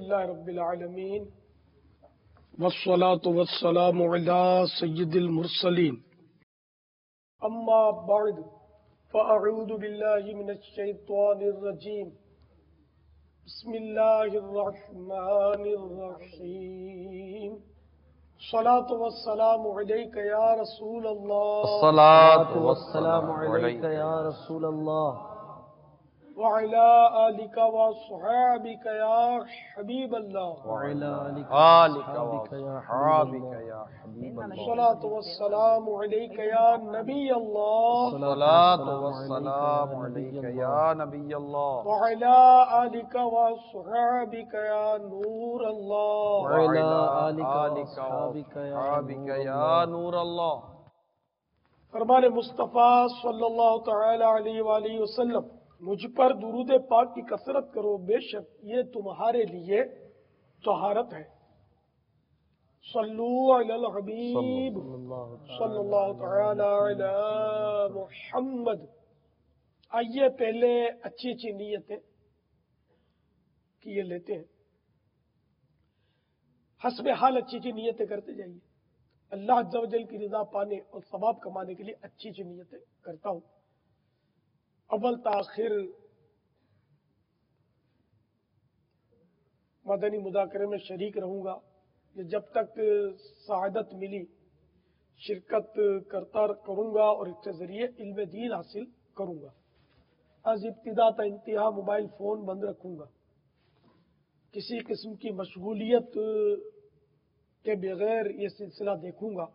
للہ رب العالمین والصلاة والسلام علی سید المرسلین اما بعد فاعوذ باللہ من الشیطان الرجیم بسم اللہ الرحمن الرحیم الصلاة والسلام علیک یا رسول اللہ الصلاة والسلام علیک یا رسول اللہ وعلى آلك وصحابك يا حبيب الله وعلى آلك وصحابك يا حبيب الله الصلاة والسلام عليك يا نبي الله الصلاة والسلام عليك يا نبي الله وعلى آلك وصحابك يا نور الله وعلى آلك وصحابك يا نور الله فرمان مصطفیٰ صلی اللہ تعالی علیہ وآلہ وسلم مجھ پر درود پاک کی کثرت کرو، بے شک یہ تمہارے لیے طہارت ہے۔ صلو علی الحبیب صلی اللہ تعالی علی محمد۔ آئیے پہلے اچھی اچھی نیتیں کیے لیتے ہیں، حسب حال اچھی اچھی نیتیں کرتے جائیے۔ اللہ عز و جل کی رضا پانے اور ثواب کمانے کے لیے اچھی اچھی نیتیں کرتا ہوں۔ اول تاخیر مدنی مذاکرے میں شریک رہوں گا، جب تک سعادت ملی شرکت کرتا کروں گا اور اس کے ذریعے علم دین حاصل کروں گا۔ از ابتدا تا انتہا موبائل فون بند رکھوں گا، کسی قسم کی مشغولیت کے بغیر یہ سلسلہ دیکھوں گا۔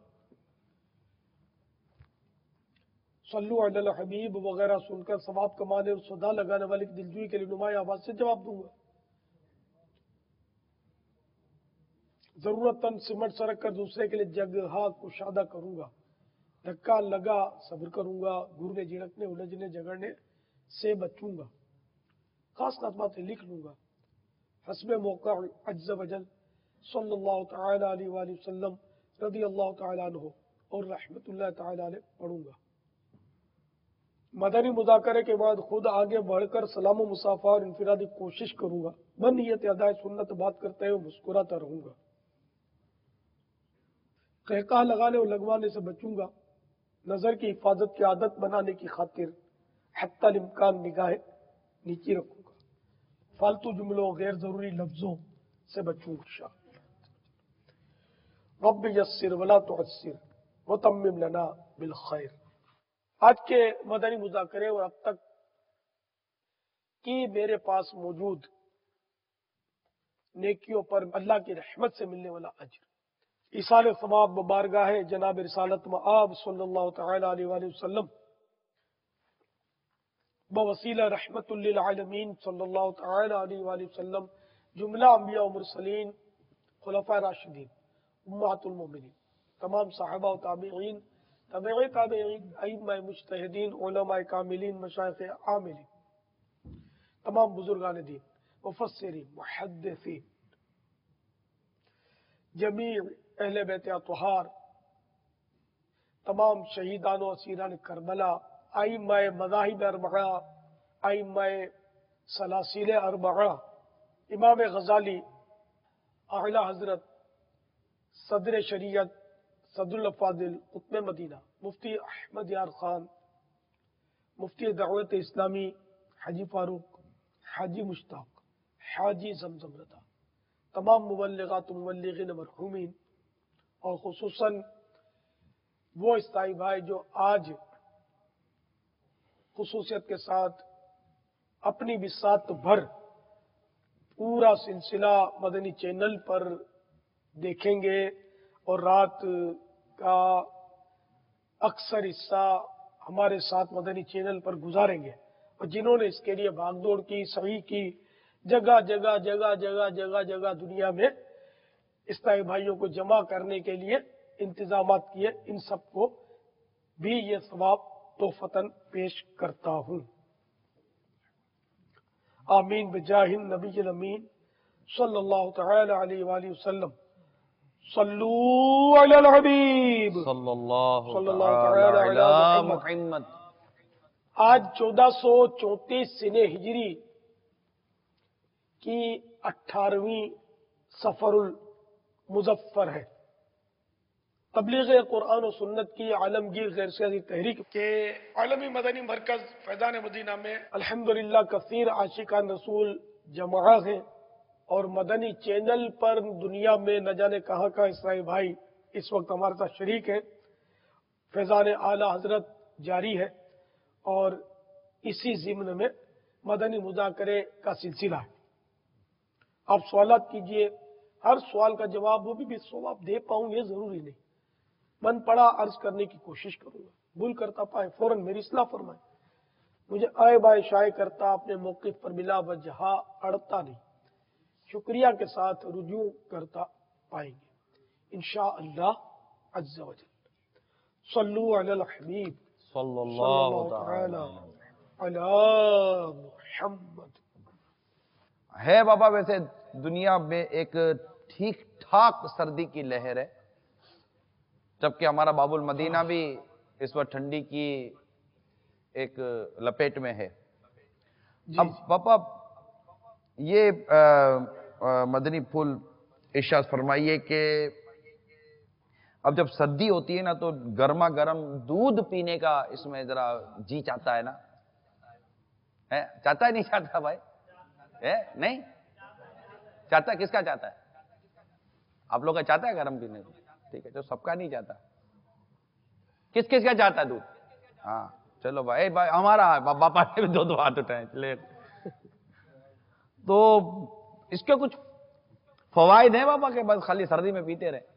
صلو علی الحبیب وغیرہ سن کر ثواب کمانے اور صدا لگانے والے کی دلجوئی کے لیے نمایاں آواز سے جواب دوں گا۔ ضرورتاً سمٹ سرک کر دوسرے کے لیے جگہ کشادہ کروں گا۔ دھکا لگا صبر کروں گا، گھرنے جھڑکنے الجھنے جھگڑنے سے بچوں گا۔ خاص باتیں لکھ لوں گا۔ حسب موقع عز و جل صلی اللہ تعالی علیہ وآلہ وسلم رضی اللہ تعالی عنہ اور رحمت اللہ تعالی علیہ پڑھوں گا۔ مدنی مذاکرے کے بعد خود آگے بڑھ کر سلام و مصافحہ اور انفرادی کوشش کروں گا۔ بنیت ادائے سنت بات کرتے ہوئے مسکراتا رہوں گا۔ قہقہ لگانے اور لگوانے سے بچوں گا۔ نظر کی حفاظت کی عادت بنانے کی خاطر حتی الامکان نگاہ نیچی رکھوں گا۔ فالتو جملوں غیر ضروری لفظوں سے بچوں گا۔ رب یسر ولا تعسر وتمم لنا بالخیر۔ آج کے مدنی مذاکرے اور اب تک کی میرے پاس موجود نیکیوں پر اللہ کی رحمت سے ملنے والا اجر، ایصال ثواب بارگاہ جناب رسالت مآب صلی اللہ تعالی علیہ وآلہ وسلم بوسیلہ رحمت للعالمین صلی اللہ تعالی علیہ وآلہ وسلم، جملہ انبیاء و مرسلین، خلفاء راشدین، امہات المومنین، تمام صحابہ و تابعین، تابعی تابعین، ائمہ مجتہدین، علماء کاملین، مشایخ عاملین، تمام بزرگان دین، مفسرین، محدثین، جمیع اہل بیت اطہار، تمام شہیدان و اسیران کربلا، ائمہ مذاہب اربعہ، ائمہ سلاسل اربعہ، امام غزالی، اعلی حضرت صدر شریعت صدر الافاضل قطب مدینہ مفتی احمد یار خان، مفتی دعوت اسلامی حاجی فاروق، حاجی مشتاق، حاجی زمزم رضا، تمام مبلغات و مبلغین مرحومین، اور خصوصاً وہ استائی بھائی جو آج خصوصیت کے ساتھ اپنی بساط بھر پورا سلسلہ مدنی چینل پر دیکھیں گے اور رات کا اکثر حصہ ہمارے ساتھ مدنی چینل پر گزاریں گے، اور جنہوں نے اس کے لیے بھاگ دوڑ کی، سعی کی، جگہ جگہ جگہ جگہ جگہ جگہ دنیا میں استائی بھائیوں کو جمع کرنے کے لیے انتظامات کیے، ان سب کو بھی یہ ثواب تحفتاً پیش کرتا ہوں۔ آمین بجاہ النبی الامین صلی اللہ تعالی علیہ وآلہ وسلم۔ صلو علی الحبیب صلی اللہ تعالی علی محمد۔ آج 1434 سنہ ہجری کی 18ویں سفر المظفر ہے۔ تبلیغ قرآن و سنت کی عالمگیر غیر سیاسی تحریک کے عالمی مدنی مرکز فیضان مدینہ میں الحمدللہ کثیر عاشقان رسول جمع ہیں، اور مدنی چینل پر دنیا میں نہ جانے کہاں کا اسرائیل بھائی اس وقت ہمارے ساتھ شریک ہیں۔ فیضان اعلی حضرت جاری ہے اور اسی ضمن میں مدنی مذاکرے کا سلسلہ ہے۔ آپ سوالات کیجئے، ہر سوال کا جواب وہ بھی ثواب دے پاؤں یہ ضروری نہیں، من پڑا عرض کرنے کی کوشش کروں گا، بھول کرتا پائے فوراً میری اصلاح فرمائے، مجھے آئے بائے شائع کرتا اپنے موقف پر بلا وجہ اڑتا نہیں، شکریہ کے ساتھ رجوع کرتا پائیں گے انشاءاللہ عز و جل۔ صلو علی الحبیب صلی صلی اللہ تعالی علی محمد۔ ہے بابا ویسے دنیا میں ایک ٹھیک ٹھاک سردی کی لہر ہے، جبکہ ہمارا باب المدینہ بھی اس وقت ٹھنڈی کی ایک لپیٹ میں ہے۔ اب پاپا یہ مدنی پھول ارشاد فرمائیے کہ اب جب سردی ہوتی ہے نا تو گرما گرم دودھ پینے کا اس میں ذرا جی چاہتا ہے نا، چاہتا ہے نہیں چاہتا بھائی؟ نہیں چاہتا ہے؟ کس کا چاہتا ہے؟ آپ لوگ کا چاہتا ہے گرم پینے کو؟ ٹھیک ہے، جو سب کا نہیں چاہتا، کس کس کا چاہتا ہے دودھ؟ ہاں چلو بھائی ہمارا باپا نے بھی دو ہاتھ اٹھائے، چلے۔ تو اس کے کچھ فوائد ہیں بابا کہ بس خالی سردی میں پیتے رہے؟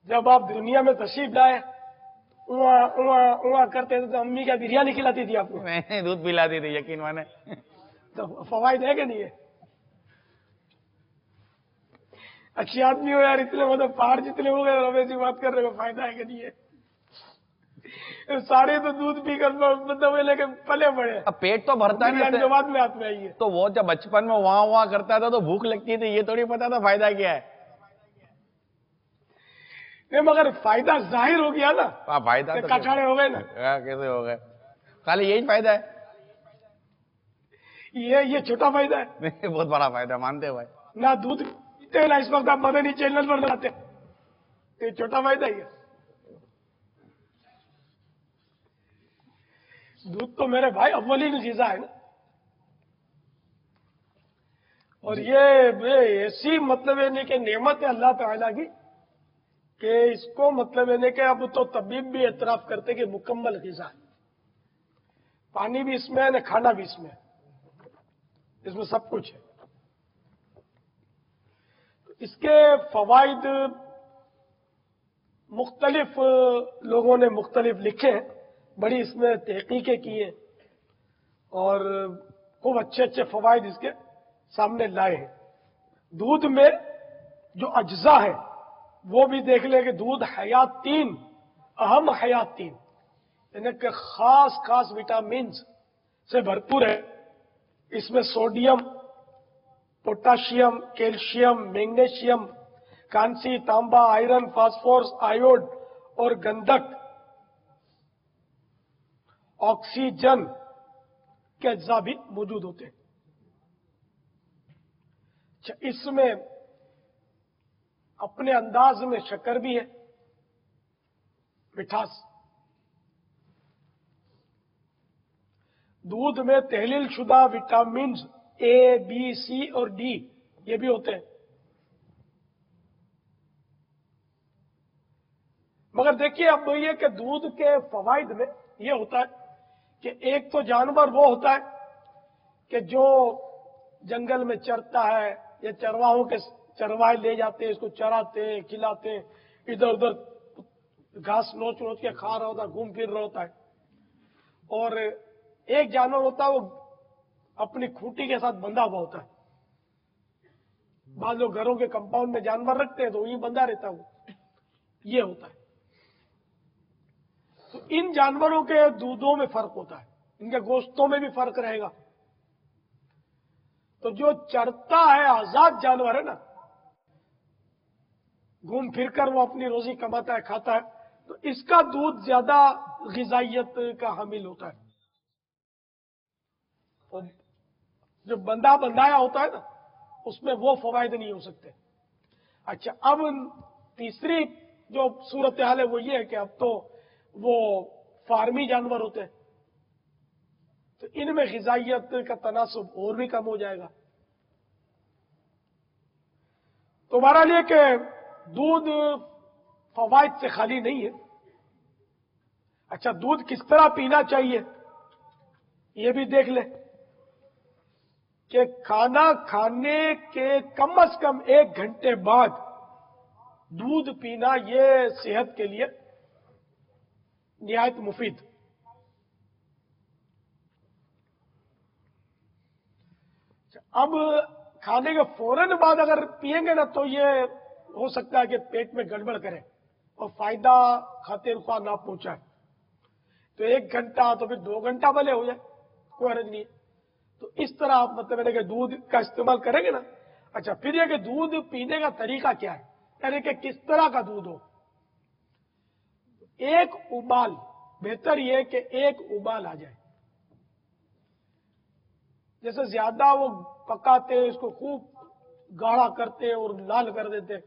جب آپ دنیا میں تشریف لائے کرتے تھے تو امی کیا بریانی کھلاتی تھی آپ کو؟ میں نے دودھ پلاتی تھی، یقین مانے۔ تو فوائد ہے کہ نہیں ہے؟ اچھی آدمی ہو یار، اتنے مطلب پہاڑ جتنے ہو گئے اور ایسی بات کر رہے ہو، فائدہ ہے کہ نہیں ہے؟ سارے تو دودھ پی کر مطلب لے کے پلے پڑے، اب پیٹ تو بھرتا ہے بریانی نا، تو بعد میں ہاتھ میں آئی ہے۔ تو وہ جب بچپن میں وہاں کرتا تھا تو بھوک لگتی تھی، یہ تھوڑی پتا تھا فائدہ کیا ہے۔ نہیں مگر فائدہ ظاہر ہو گیا نا، فائدہ تو کٹاڑے ہو گئے نا، کیسے ہو گئے؟ خالی یہی فائدہ ہے؟ یہ چھوٹا فائدہ ہے، بہت بڑا فائدہ مانتے ہو بھائی؟ نہ دودھ پیتے نہ اس وقت آپ مدنی چینل پر لاتے، یہ چھوٹا فائدہ ہی ہے۔ دودھ تو میرے بھائی اولین غذا ہے نا، اور یہ ایسی مطلب ہے کہ نعمت ہے اللہ تعالیٰ کی کہ اس کو مطلب ہے کہ اب تو طبیب بھی اعتراف کرتے کہ مکمل غذا ہے، پانی بھی اس میں ہے نہ کھانا بھی اس میں ہے، اس میں سب کچھ ہے۔ اس کے فوائد مختلف لوگوں نے مختلف لکھے ہیں، بڑی اس میں تحقیقیں کی ہیں اور خوب اچھے اچھے فوائد اس کے سامنے لائے ہیں۔ دودھ میں جو اجزاء ہے وہ بھی دیکھ لیں کہ دودھ حیاتین، اہم حیاتین یعنی کہ خاص خاص وٹامنز سے بھرپور ہے۔ اس میں سوڈیم، پوٹاشیم، کیلشیم، میگنیشیم، کانسی، تانبا، آئرن، فاسفورس، آیوڈ اور گندھک، آکسیجن کے اجزاء بھی موجود ہوتے ہیں۔ اچھا، اس میں اپنے انداز میں شکر بھی ہے، مٹھاس۔ دودھ میں تحلیل شدہ وٹامنز اے، بی، سی اور ڈی یہ بھی ہوتے ہیں۔ مگر دیکھیے اب یہ کہ دودھ کے فوائد میں یہ ہوتا ہے کہ ایک تو جانور وہ ہوتا ہے کہ جو جنگل میں چرتا ہے یا چرواہوں کے چرواہے لے جاتے ہیں، اس کو چراتے ہیں، کھلاتے ہیں، ادھر ادھر گھاس نوچ نوچ کے کھا رہا ہوتا ہے، گھوم پھر رہا ہوتا ہے۔ اور ایک جانور ہوتا ہے وہ اپنی کھوٹی کے ساتھ بندھا ہوا ہوتا ہے۔ بعض لوگ گھروں کے کمپاؤنڈ میں جانور رکھتے ہیں تو وہیں بندھا رہتا ہے وہ، یہ ہوتا ہے۔ تو ان جانوروں کے دودھوں میں فرق ہوتا ہے، ان کے گوشتوں میں بھی فرق رہے گا۔ تو جو چرتا ہے، آزاد جانور ہے نا، گھوم پھر کر وہ اپنی روزی کماتا ہے، کھاتا ہے، تو اس کا دودھ زیادہ غذائیت کا حامل ہوتا ہے۔ اور جو بندہ بندایا ہوتا ہے نا اس میں وہ فوائد نہیں ہو سکتے۔ اچھا، اب تیسری جو صورتحال ہے وہ یہ ہے کہ اب تو وہ فارمی جانور ہوتے ہیں، تو ان میں غذائیت کا تناسب اور بھی کم ہو جائے گا۔ تو بہرحال یہ کہ دودھ فوائد سے خالی نہیں ہے۔ اچھا، دودھ کس طرح پینا چاہیے یہ بھی دیکھ لیں کہ کھانا کھانے کے کم از کم 1 گھنٹے بعد دودھ پینا یہ صحت کے لیے نہایت مفید۔ اب کھانے کے فوراً بعد اگر پیئیں گے نا تو یہ ہو سکتا ہے کہ پیٹ میں گڑبڑ کرے اور فائدہ خاطر خواہ نہ پہنچائے۔ تو 1 گھنٹہ تو پھر 2 گھنٹہ بھلے ہو جائے، کوئی حرج نہیں ہے۔ تو اس طرح آپ مطلب ہے کہ دودھ کا استعمال کریں گے نا۔ اچھا، پھر یہ کہ دودھ پینے کا طریقہ کیا ہے، یعنی کہ کس طرح کا دودھ ہو۔ 1 ابال، بہتر یہ کہ 1 ابال آ جائے۔ جیسے زیادہ وہ پکاتے اس کو خوب گاڑھا کرتے اور لال کر دیتے،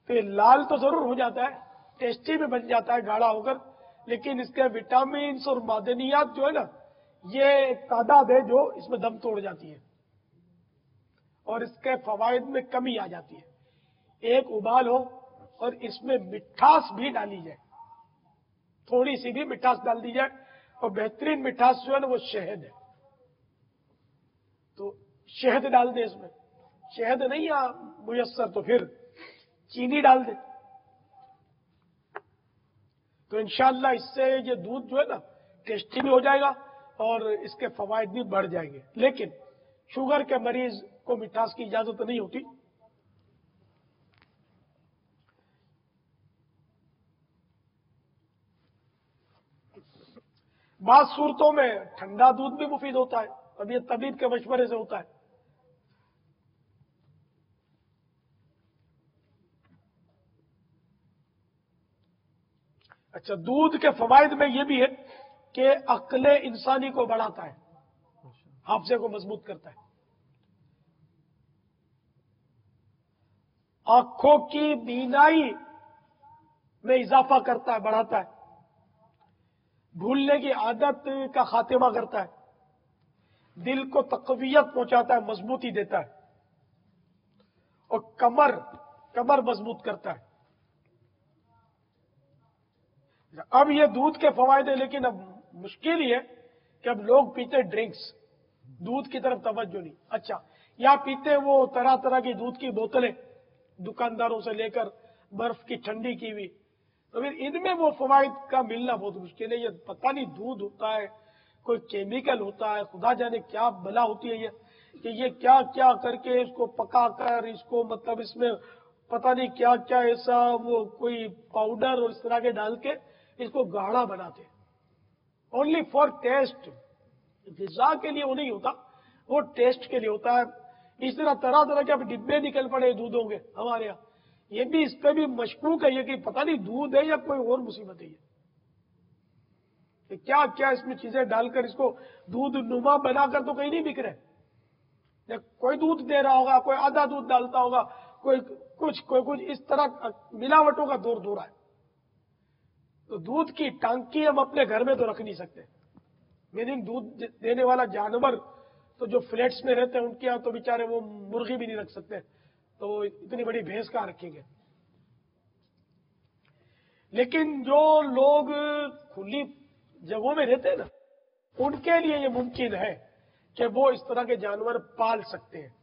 تو یہ لال تو ضرور ہو جاتا ہے، ٹیسٹی بھی بن جاتا ہے گاڑھا ہو کر، لیکن اس کے وٹامنس اور معدنیات جو ہے نا یہ ایک تعداد ہے جو اس میں دم توڑ جاتی ہے اور اس کے فوائد میں کمی آ جاتی ہے۔ 1 ابال ہو اور اس میں مٹھاس بھی ڈالی جائے، تھوڑی سی بھی مٹھاس ڈال دی جائے، اور بہترین مٹھاس جو ہے نا وہ شہد ہے۔ تو شہد ڈال دیں اس میں، شہد نہیں میسر تو پھر چینی ڈال دیں۔ تو انشاءاللہ اس سے یہ دودھ جو ہے نا ٹیسٹی بھی ہو جائے گا اور اس کے فوائد بھی بڑھ جائیں گے۔ لیکن شوگر کے مریض کو مٹھاس کی اجازت نہیں ہوتی۔ بعض صورتوں میں ٹھنڈا دودھ بھی مفید ہوتا ہے، اب یہ طبیب کے مشورے سے ہوتا ہے۔ اچھا، دودھ کے فوائد میں یہ بھی ہے کہ عقل انسانی کو بڑھاتا ہے، حافظے کو مضبوط کرتا ہے، آنکھوں کی بینائی میں اضافہ کرتا ہے، بڑھاتا ہے، بھولنے کی عادت کا خاتمہ کرتا ہے، دل کو تقویت پہنچاتا ہے، مضبوطی دیتا ہے، اور کمر مضبوط کرتا ہے۔ اب یہ دودھ کے فوائد ہیں، لیکن اب مشکل یہ ہے کہ اب لوگ پیتے ڈرنکس، دودھ کی طرف توجہ نہیں۔ اچھا، یا پیتے وہ طرح طرح کی دودھ کی بوتلیں دکانداروں سے لے کر برف کی ٹھنڈی کی ہوئی، تو پھر ان میں وہ فوائد کا ملنا بہت مشکل ہے۔ یہ پتہ نہیں دودھ ہوتا ہے، کوئی کیمیکل ہوتا ہے، خدا جانے کیا بلا ہوتی ہے یہ کہ یہ کیا کیا کر کے اس کو پکا کر اس کو مطلب اس میں پتہ نہیں کیا کیا ایسا وہ کوئی پاؤڈر اور اس طرح کے ڈال کے اس کو گاڑھا بناتے، اونلی فار ٹیسٹ، غذا کے لیے وہ نہیں ہوتا، وہ ٹیسٹ کے لیے ہوتا ہے۔ اس طرح طرح طرح کے اب ڈبے نکل پڑے دودھوں کے ہمارے یہاں، یہ بھی اس پہ بھی مشکوک ہے یہ کہ پتہ نہیں دودھ ہے یا کوئی اور مصیبت ہے یہ کیا کیا اس میں چیزیں ڈال کر اس کو دودھ نما بنا کر تو کہیں نہیں بک رہے۔ کوئی دودھ دے رہا ہوگا، کوئی آدھا دودھ ڈالتا ہوگا، کوئی کچھ اس طرح ملاوٹوں کا دور دورہ ہے۔ تو دودھ کی ٹانکی ہم اپنے گھر میں تو رکھ نہیں سکتے، میننگ دودھ دینے والا جانور تو جو فلیٹس میں رہتے ہیں ان کے یہاں تو بیچارے وہ مرغی بھی نہیں رکھ سکتے، تو اتنی بڑی بھینس کہاں رکھیں گے۔ لیکن جو لوگ کھلی جگہوں میں رہتے ہیں نا ان کے لیے یہ ممکن ہے کہ وہ اس طرح کے جانور پال سکتے ہیں۔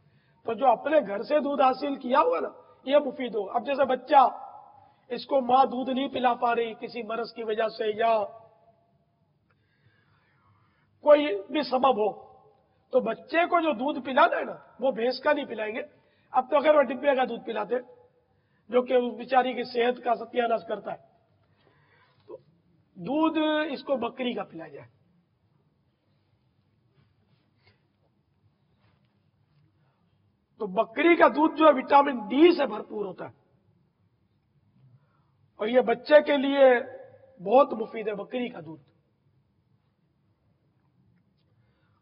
تو جو اپنے گھر سے دودھ حاصل کیا ہوا نا یہ مفید ہوگا۔ اب جیسے بچہ اس کو ماں دودھ نہیں پلا پا رہی کسی مرض کی وجہ سے یا کوئی بھی سبب ہو، تو بچے کو جو دودھ پلانا ہے نا وہ بھینس کا نہیں پلائیں گے، اب تو اگر وہ ڈبے کا دودھ پلاتے جو کہ اس بیچاری کی صحت کا ستیہ ناش کرتا ہے، تو دودھ اس کو بکری کا پلایا جائے۔ تو بکری کا دودھ جو ہے وٹامن ڈی سے بھرپور ہوتا ہے اور یہ بچے کے لیے بہت مفید ہے بکری کا دودھ،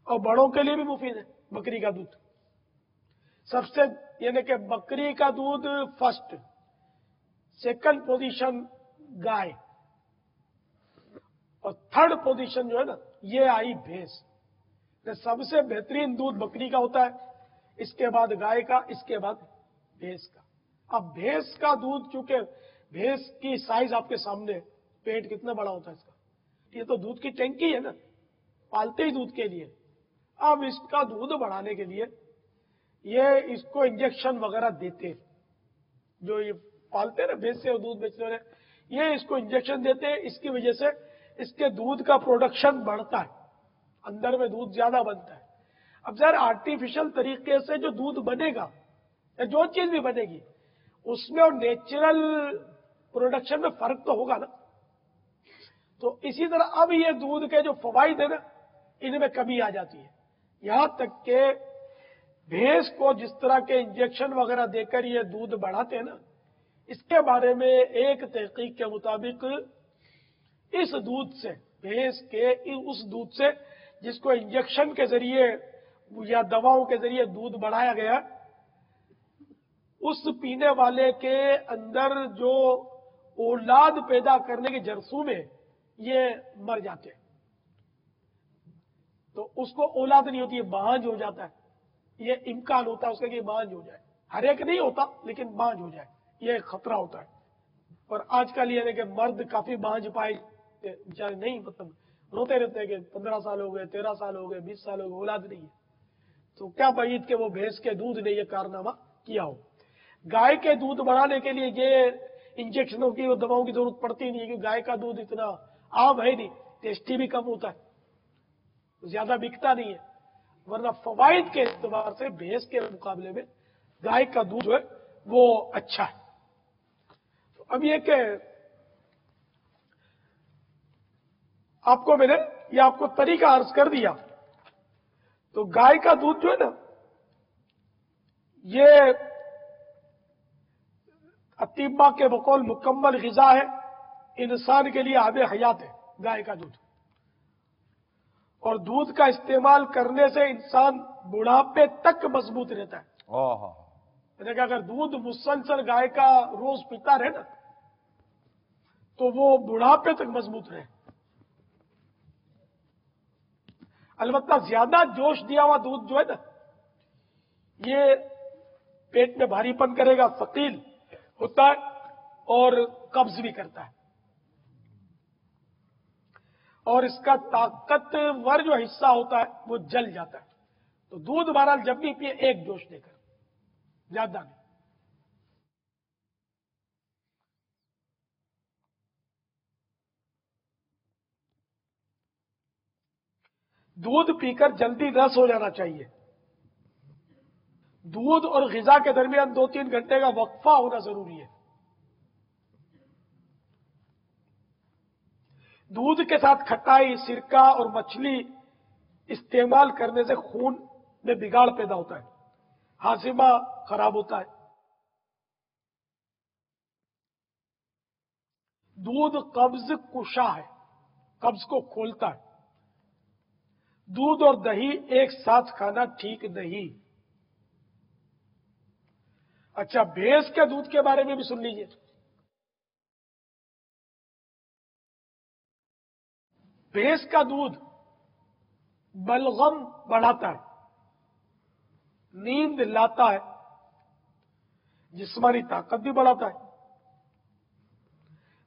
اور بڑوں کے لیے بھی مفید ہے۔ بکری کا دودھ سب سے، یعنی کہ بکری کا دودھ فرسٹ، سیکنڈ پوزیشن گائے، اور تھرڈ پوزیشن جو ہے نا یہ آئی بھینس۔ سب سے بہترین دودھ بکری کا ہوتا ہے، اس کے بعد گائے کا، اس کے بعد بھینس کا۔ اب بھینس کا دودھ، چونکہ بھینس کی سائز آپ کے سامنے، پیٹ کتنا بڑا ہوتا ہے اس کا، یہ تو دودھ کی ٹینکی ہے نا، پالتے ہی دودھ کے لیے۔ اب اس کا دودھ بڑھانے کے لیے یہ اس کو انجیکشن وغیرہ دیتے ہیں، جو یہ پالتے ہیں نا بھینس سے دودھ بیچنے والے، یہ اس کو انجیکشن دیتے ہیں، اس کی وجہ سے اس کے دودھ کا پروڈکشن بڑھتا ہے، اندر میں دودھ زیادہ بنتا ہے۔ اب ظاہر آرٹیفیشل طریقے سے جو دودھ بنے گا یا جو چیز بھی بنے گی اس میں اور نیچرل پروڈکشن میں فرق تو ہوگا نا۔ تو اسی طرح اب یہ دودھ کے جو فوائد ہیں نا ان میں کمی آ جاتی ہے، یہاں تک کہ بھینس کو جس طرح کے انجیکشن وغیرہ دے کر یہ دودھ بڑھاتے ہیں نا، اس کے بارے میں ایک تحقیق کے مطابق اس دودھ سے، بھینس کے اس دودھ سے جس کو انجیکشن کے ذریعے یا دواؤں کے ذریعے دودھ بڑھایا گیا، اس پینے والے کے اندر جو اولاد پیدا کرنے کے جرثوم ہے یہ مر جاتے ہیں، تو اس کو اولاد نہیں ہوتی ہے، بانجھ ہو جاتا ہے۔ یہ امکان ہوتا ہے اس کا کہ بانجھ ہو جائے، ہر ایک نہیں ہوتا لیکن بانجھ ہو جائے، یہ ایک خطرہ ہوتا ہے۔ اور آج کل یہ کہ مرد کافی بانجھ پائے بیچارے، نہیں مطلب روتے رہتے ہیں کہ 15 سال ہو گئے، 13 سال ہو گئے، 20 سال ہو گئے، اولاد نہیں ہے۔ تو کیا بعید کہ وہ بھینس کے دودھ نے یہ کارنامہ کیا ہو۔ گائے کے دودھ بڑھانے کے لیے یہ انجیکشنوں کی اور دواؤں کی ضرورت پڑتی نہیں ہے، کہ گائے کا دودھ اتنا عام ہے نہیں، ٹیسٹی بھی کم ہوتا ہے، زیادہ بکتا نہیں ہے، ورنہ فوائد کے اعتبار سے بھینس کے مقابلے میں گائے کا دودھ جو ہے وہ اچھا ہے۔ تو اب یہ کہ آپ کو میں نے یہ آپ کو طریقہ عرض کر دیا۔ تو گائے کا دودھ جو ہے نا یہ اطباء کے بقول مکمل غذا ہے، انسان کے لیے آب حیات ہے گائے کا دودھ، اور دودھ کا استعمال کرنے سے انسان بڑھاپے تک مضبوط رہتا ہے۔ یعنی کہ اگر دودھ مسلسل گائے کا روز پیتا رہے نا تو وہ بڑھاپے تک مضبوط رہے۔ البتہ زیادہ جوش دیا ہوا دودھ جو ہے نا یہ پیٹ میں بھاری پن کرے گا، ثقیل ہوتا ہے اور قبض بھی کرتا ہے، اور اس کا طاقتور جو حصہ ہوتا ہے وہ جل جاتا ہے۔ تو دودھ بہرحال جب بھی پیے ایک جوش دے کر، زیادہ نہیں۔ دودھ پی کر جلدی رس ہو جانا چاہیے۔ دودھ اور غذا کے درمیان 2-3 گھنٹے کا وقفہ ہونا ضروری ہے۔ دودھ کے ساتھ کھٹائی، سرکہ اور مچھلی استعمال کرنے سے خون میں بگاڑ پیدا ہوتا ہے، ہاضمہ خراب ہوتا ہے۔ دودھ قبض کشا ہے، قبض کو کھولتا ہے۔ دودھ اور دہی ایک ساتھ کھانا ٹھیک نہیں۔ اچھا، بھینس کے دودھ کے بارے میں بھی سن لیجئے۔ بھینس کا دودھ بلغم بڑھاتا ہے، نیند لاتا ہے، جسمانی طاقت بھی بڑھاتا ہے،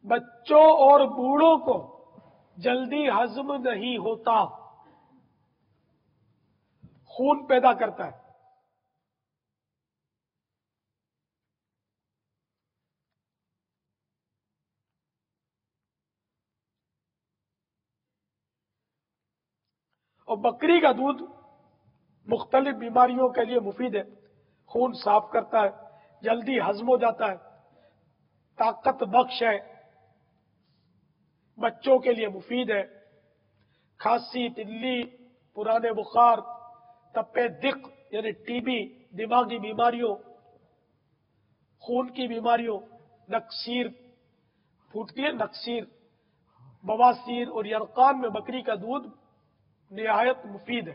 بچوں اور بوڑھوں کو جلدی ہضم نہیں ہوتا، خون پیدا کرتا ہے۔ اور بکری کا دودھ مختلف بیماریوں کے لیے مفید ہے، خون صاف کرتا ہے، جلدی ہضم ہو جاتا ہے، طاقت بخش ہے، بچوں کے لیے مفید ہے، کھانسی، تلی، پرانے بخار، تپے دق یعنی ٹی بی، دماغی بیماریوں، خون کی بیماریوں، نکسیر پھوٹتی ہے، نکسیر، بواسیر اور یرقان میں بکری کا دودھ نہایت مفید ہے۔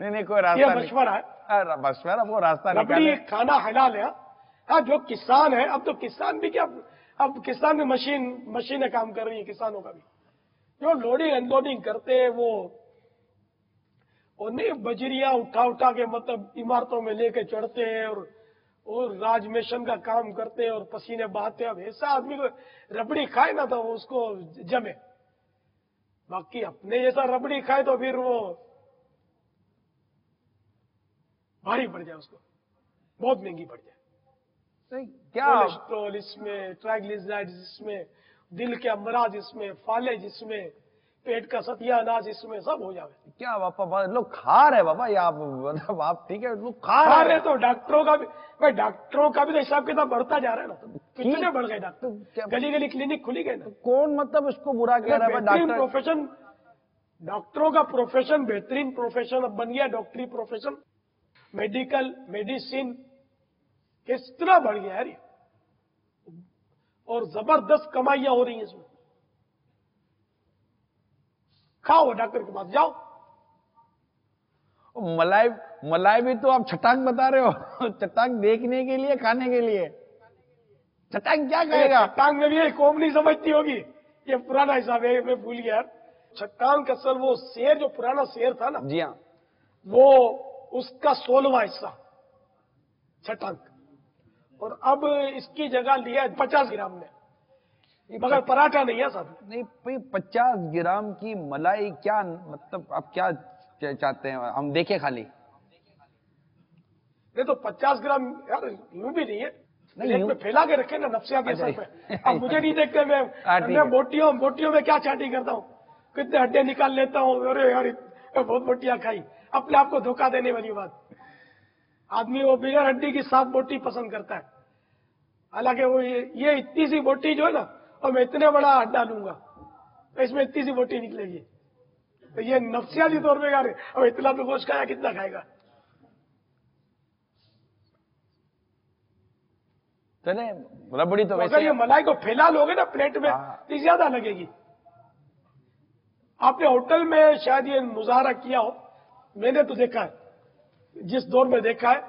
نہیں کوئی یہ راستہ نہیں، مشورہ ہے. مشورہ وہ راستہ ربڑی نکالے. کھانا حلال ہے. ہاں جو کسان ہے، اب تو کسان بھی کیا، اب کسان میں مشینیں کام کر رہی ہیں کسانوں کا بھی. جو لوڈنگ انلوڈنگ کرتے ہیں وہ نہیں بجریاں اٹھا کے مطلب عمارتوں میں لے کے چڑھتے ہیں اور راج میشن کا کام کرتے ہیں اور پسینے بہاتے ہیں. اب ایسا آدمی کو ربڑی کھائے نا تو اس کو جمے. باقی اپنے جیسا ربڑی کھائے تو پھر وہ بھاری پڑ جائے، اس کو بہت مہنگی پڑ جائے. کیا کولیسٹرول اس میں، ٹرائگلیسرائڈز اس میں، دل کے امراض اس میں، فالج اس میں، پیٹ کا ستیا اناج اس میں، سب ہو جاوے. کیا باپا لوگ کھا رہے بابا، یہ آپ مطلب آپ ٹھیک ہے، لوگ کھا کھا رہے رہے تو ڈاکٹروں کا بھی، بھائی ڈاکٹروں کا بھی تو حساب کتاب بڑھتا جا رہا ہے نا. کتنے بڑھ گئے ڈاکٹر، گلی گلی کلینک کھلی گئے نا. کون مطلب اس کو برا کہہ رہا ہے بہترین ڈاکٹر؟ پروفیشن، ڈاکٹروں کا پروفیشن بہترین پروفیشن اب بن گیا. ڈاکٹری پروفیشن، میڈیکل، میڈیسن کس طرح بڑھ گیا یار یہ، اور زبردست کمائیاں ہو رہی ہیں اس میں. کھاؤ ڈاکٹر کے پاس جاؤ. ملائی بھی تو آپ چٹانگ بتا رہے ہو، چٹانگ دیکھنے کے لیے، کھانے کے لیے. چٹانگ کیا کہے گا؟ چٹانگ میں بھی یہ قوم نہیں سمجھتی ہوگی، یہ پرانا حساب ہے، میں بھول گیا. چٹانگ کا اصل وہ شیر، جو پرانا شیر تھا نا، جی ہاں، وہ اس کا 16واں حصہ چٹانگ. اور اب اس کی جگہ لیا 50 گرام نے، مگر پراٹھا نہیں ہے صاحب. نہیں 50 گرام کی ملائی، کیا مطلب آپ کیا چاہتے ہیں ہم دیکھیں خالی؟ نہیں تو 50 گرام یار یوں بھی نہیں ہے، نہیں پلیٹ یوں، میں پھیلا کے رکھے نا نفسیاتی اثر پہ. اب مجھے نہیں دیکھتے، میں بوٹیوں میں کیا چاٹی کرتا ہوں، کتنے ہڈے نکال لیتا ہوں. ارے یار بہت بوٹیاں کھائی. اپنے آپ کو دھوکہ دینے والی بات. آدمی وہ بغیر ہڈی کی صاف بوٹی پسند کرتا ہے، حالانکہ وہ یہ اتنی سی بوٹی جو ہے نا، اور میں اتنے بڑا ہڈا لوں گا تو اس میں اتنی سی بوٹی نکلے گی. تو یہ نفسیاتی طور پہ یار اب اتنا تو گوشت کھایا کتنا کھائے گا. چلے ربڑی تو اگر ویسے یہ ملائی کو پھیلا لوگے نا پلیٹ میں تو زیادہ لگے گی. آپ نے ہوٹل میں شاید یہ مظاہرہ کیا ہو، میں نے تو دیکھا ہے، جس دور میں دیکھا ہے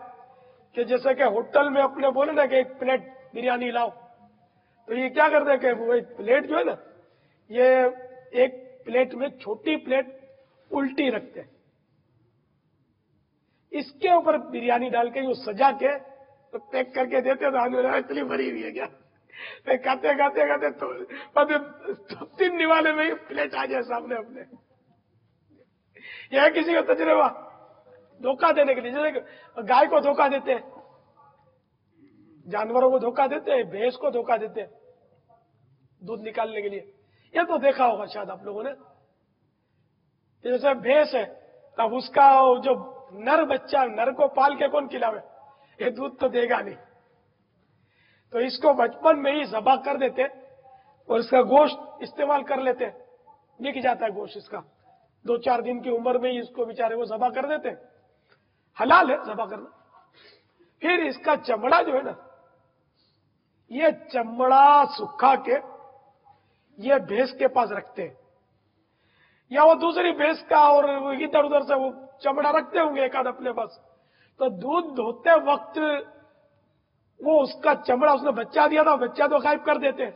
کہ جیسے کہ ہوٹل میں اپنے بولے نا کہ ایک پلیٹ بریانی لاؤ، تو یہ کیا کرتے ہیں کہ وہ ایک پلیٹ جو ہے نا، یہ ایک پلیٹ میں چھوٹی پلیٹ الٹی رکھتے ہیں، اس کے اوپر بریانی ڈال کے وہ سجا کے تو پیک کر کے دیتے. تو آدمی اتنی بھری ہوئی ہے کیا، کھاتے کھاتے کھاتے تو 3 نوالے میں ہی پلیٹ آ جائے سامنے اپنے. یہ ہے کسی کا تجربہ دھوکہ دینے کے لیے، جیسے کہ گائے کو دھوکہ دیتے ہیں، جانوروں کو دھوکہ دیتے ہیں، بھینس کو دھوکہ دیتے ہیں دودھ نکالنے کے لیے. یہ تو دیکھا ہوگا شاید آپ لوگوں نے. جیسے بھینس ہے، اب اس کا جو نر بچہ، نر کو پال کے کون کھلاوے، یہ دودھ تو دے گا نہیں. تو اس کو بچپن میں ہی ذبح کر دیتے اور اس کا گوشت استعمال کر لیتے. بک جاتا ہے گوشت اس کا، 2-4 دن کی عمر میں ہی اس کو بیچارے وہ ذبح کر دیتے. حلال ہے ذبح کرنا. پھر اس کا چمڑا جو ہے نا، یہ چمڑا سکھا کے یہ بھینس کے پاس رکھتے ہیں، یا وہ دوسری بھینس کا اور ادھر ادھر سے وہ چمڑا رکھتے ہوں گے ایک آدھ اپنے پاس. تو دودھ دھوتے وقت وہ اس کا چمڑا، اس نے بچہ دیا تھا، بچہ تو غائب کر دیتے.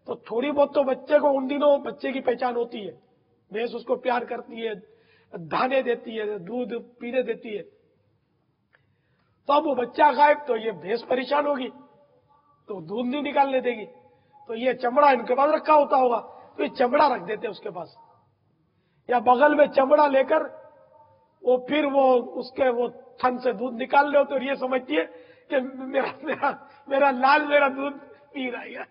تو تھوڑی بہت تو بچے کو ان دنوں بچے کی پہچان ہوتی ہے، بھینس اس کو پیار کرتی ہے، دانے دیتی ہے، دودھ پینے دیتی ہے. تو اب وہ بچہ غائب تو یہ بھینس پریشان ہوگی تو دودھ نہیں نکالنے دے گی. تو یہ چمڑا ان کے پاس رکھا ہوتا ہوگا، تو یہ چمڑا رکھ دیتے اس کے پاس، یا بغل میں چمڑا لے کر وہ پھر وہ اس کے وہ تھن سے دودھ نکال لے. تو یہ سمجھتی ہے کہ میرا لال میرا دودھ پی رہا ہے.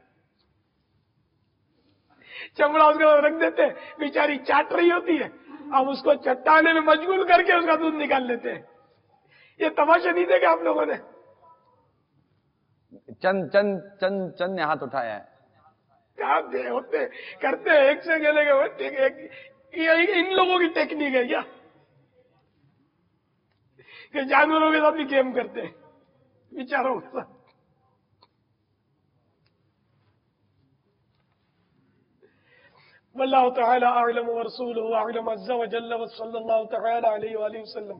چمڑا اس کے پاس رکھ دیتے، بیچاری چاٹ رہی ہوتی ہے، اب اس کو چٹانے میں مشغول کر کے اس کا دودھ نکال لیتے ہیں. یہ تماشا نہیں دیکھا آپ لوگوں نے؟ چند چند چند چند نے ہاتھ اٹھایا ہے. کیا ہوتے کرتے ہیں ایک سے گلے کے، ان لوگوں کی ٹیکنیک ہے کیا کہ جانوروں کے ساتھ بھی گیم کرتے ہیں بیچاروں کے ساتھ. واللہ تعالی اعلم ورسولہ اعلم عز وجل، وصلی اللہ تعالی علیہ وآلہ وسلم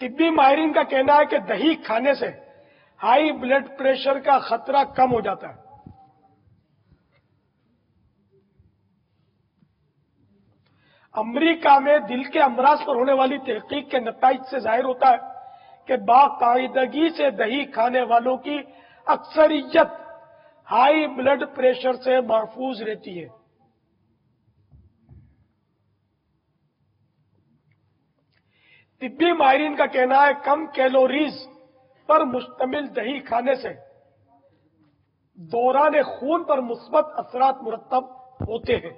طبی ماہرین کا کہنا ہے کہ دہی کھانے سے ہائی بلڈ پریشر کا خطرہ کم ہو جاتا ہے۔ امریکہ میں دل کے امراض پر ہونے والی تحقیق کے نتائج سے ظاہر ہوتا ہے کہ باقاعدگی سے دہی کھانے والوں کی اکثریت ہائی بلڈ پریشر سے محفوظ رہتی ہے۔ طبی ماہرین کا کہنا ہے کم کیلوریز پر مشتمل دہی کھانے سے دوران خون پر مثبت اثرات مرتب ہوتے ہیں۔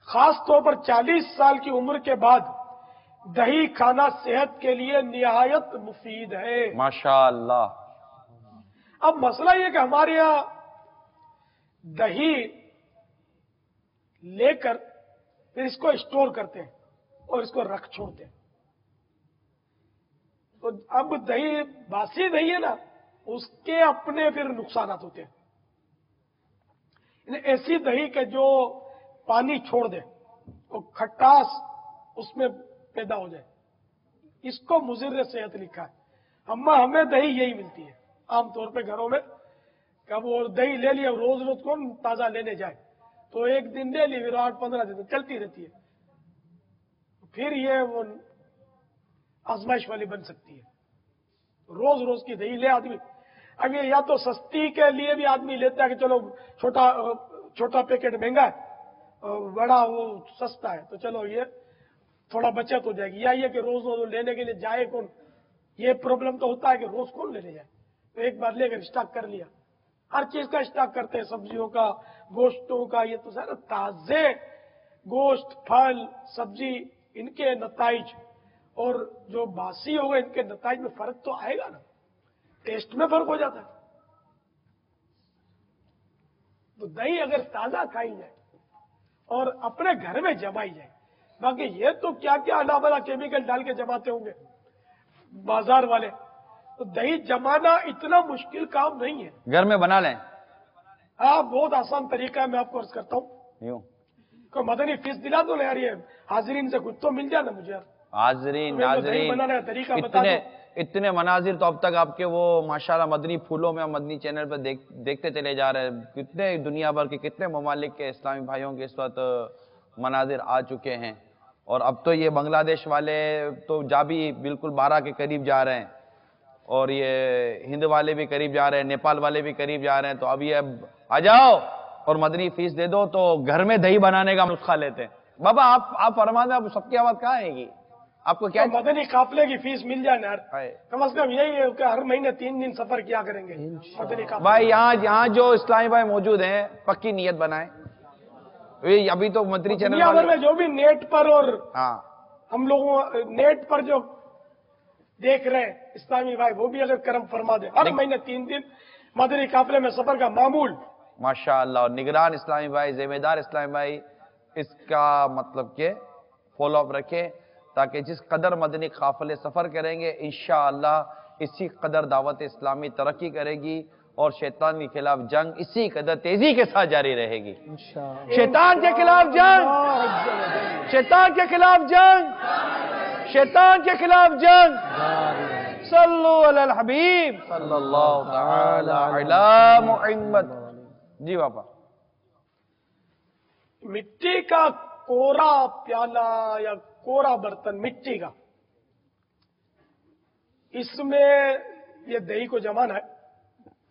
خاص طور پر 40 سال کی عمر کے بعد دہی کھانا صحت کے لیے نہایت مفید ہے۔ ماشاءاللہ۔ اب مسئلہ یہ کہ ہمارے یہاں دہی لے کر پھر اس کو اسٹور کرتے ہیں اور اس کو رکھ چھوڑتے ہیں۔ تو اب دہی باسی دہی ہے نا، اس کے اپنے پھر نقصانات ہوتے ہیں۔ ایسی دہی کے جو پانی چھوڑ دے اور کھٹاس اس میں پیدا ہو جائے، اس کو مضر صحت لکھا ہے۔ ہمیں دہی یہی ملتی ہے عام طور پہ گھروں میں، کہ وہ دہی لے لیا، روز روز کون تازہ لینے جائے، تو ایک دن لے لی، پھر 8-15 دن چلتی رہتی ہے، پھر یہ وہ آزمائش والی بن سکتی ہے۔ روز روز کی دہی لے آدمی، اب یہ یا تو سستی کے لیے بھی آدمی لیتا ہے کہ چلو چھوٹا پیکٹ مہنگا ہے، بڑا وہ سستا ہے، تو چلو یہ تھوڑا بچت ہو جائے گی، یا یہ کہ روز روز لینے کے لیے جائے کون، یہ پرابلم تو ہوتا ہے کہ روز کون لینے جائے، تو ایک بار لے کر اسٹاک کر لیا۔ ہر چیز کا اسٹاک کرتے ہیں، سبزیوں کا، گوشتوں کا، یہ تو سارا تازے گوشت، پھل، سبزی، ان کے نتائج اور جو باسی ہوگا ان کے نتائج میں فرق تو آئے گا نا، ٹیسٹ میں فرق ہو جاتا ہے۔ تو دہی اگر تازہ کھائی جائے اور اپنے گھر میں جمائی جائے، باقی یہ تو کیا کیا اللہ والا کیمیکل ڈال کے جماتے ہوں گے بازار والے، تو دہی جمانا اتنا مشکل کام نہیں ہے، گھر میں بنا لیں۔ ہاں بہت آسان طریقہ ہے، میں آپ کو عرض کرتا ہوں۔ یوں کوئی مدنی فیس دلا دو نا یار، یہ حاضرین سے کچھ تو مل جائے نا مجھے یار، حاضرین تمہیں جو دہی ناظرین، بنانے کا طریقہ بتا دو۔ اتنے مناظر تو اب تک آپ کے وہ ماشاءاللہ مدنی پھولوں میں مدنی چینل پہ دیکھتے چلے جا رہے ہیں، کتنے دنیا بھر کے کتنے ممالک کے اسلامی بھائیوں کے اس وقت مناظر آ چکے ہیں، اور اب تو یہ بنگلہ دیش والے تو بھی بالکل 12 کے قریب جا رہے ہیں، اور یہ ہند والے بھی قریب جا رہے ہیں، نیپال والے بھی قریب جا رہے ہیں، تو اب یہ آ جاؤ اور مدنی فیس دے دو، تو گھر میں دہی بنانے کا نسخہ لیتے ہیں۔ بابا آپ فرما دیں، اب سب کی آواز کہاں ہے گی؟ آپ کو کیا مدنی قافلے کی فیس مل جائے نا یار، کم از کم یہی ہے کہ ہر مہینے 3 دن سفر کیا کریں گے مدنی قافلے۔ بھائی یہاں جو اسلامی بھائی موجود ہیں، پکی نیت بنائیں، ابھی تو مدنی چینل دنیا بھر میں جو بھی نیٹ پر اور ہاں ہم لوگوں نیٹ پر جو دیکھ رہے ہیں اسلامی بھائی، وہ بھی اگر کرم فرما دے، ہر مہینے 3 دن مدنی قافلے میں سفر کا معمول۔ ماشاءاللہ، اور نگران اسلامی بھائی، ذمہ دار اسلامی بھائی اس کا مطلب کہ فالو اپ رکھے، تاکہ جس قدر مدنی قافلے سفر کریں گے انشاءاللہ اسی قدر دعوت اسلامی ترقی کرے گی، اور شیطان کے خلاف جنگ اسی قدر تیزی کے ساتھ جاری رہے گی۔ شیطان کے خلاف جنگ، شیطان کے خلاف جنگ، شیطان کے خلاف جنگ۔ صلو علی الحبیب صلی اللہ تعالی علی محمد۔ جی بابا۔ مٹی کا کورا پیالہ یا کورا برتن مٹی کا، اس میں یہ دہی کو جمانا ہے۔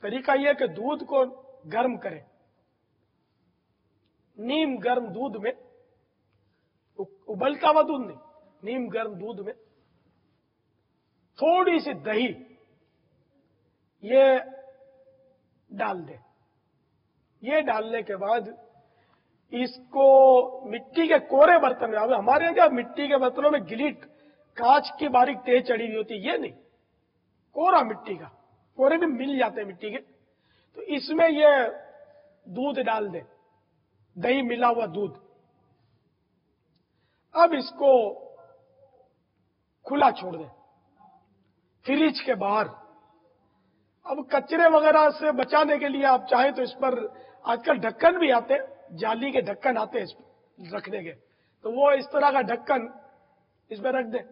طریقہ یہ کہ دودھ کو گرم کرے، نیم گرم دودھ میں، ابلتا ہوا دودھ نہیں، نیم گرم دودھ میں تھوڑی سی دہی یہ ڈال دے۔ یہ ڈالنے کے بعد اس کو مٹی کے کورے برتن میں، ہمارے یہاں کیا مٹی کے برتنوں میں گلیٹ کانچ کی باریک تیز چڑھی ہوئی ہوتی، یہ نہیں، کورا مٹی کا، کورے بھی مل جاتے ہیں مٹی کے، تو اس میں یہ دودھ ڈال دے، دہی ملا ہوا دودھ۔ اب اس کو کھلا چھوڑ دے فریج کے باہر۔ اب کچرے وغیرہ سے بچانے کے لیے آپ چاہیں تو اس پر آج کل ڈھکن بھی آتے ہیں، جالی کے ڈھکن آتے ہیں اس پر رکھنے کے، تو وہ اس طرح کا ڈھکن اس میں رکھ دیں،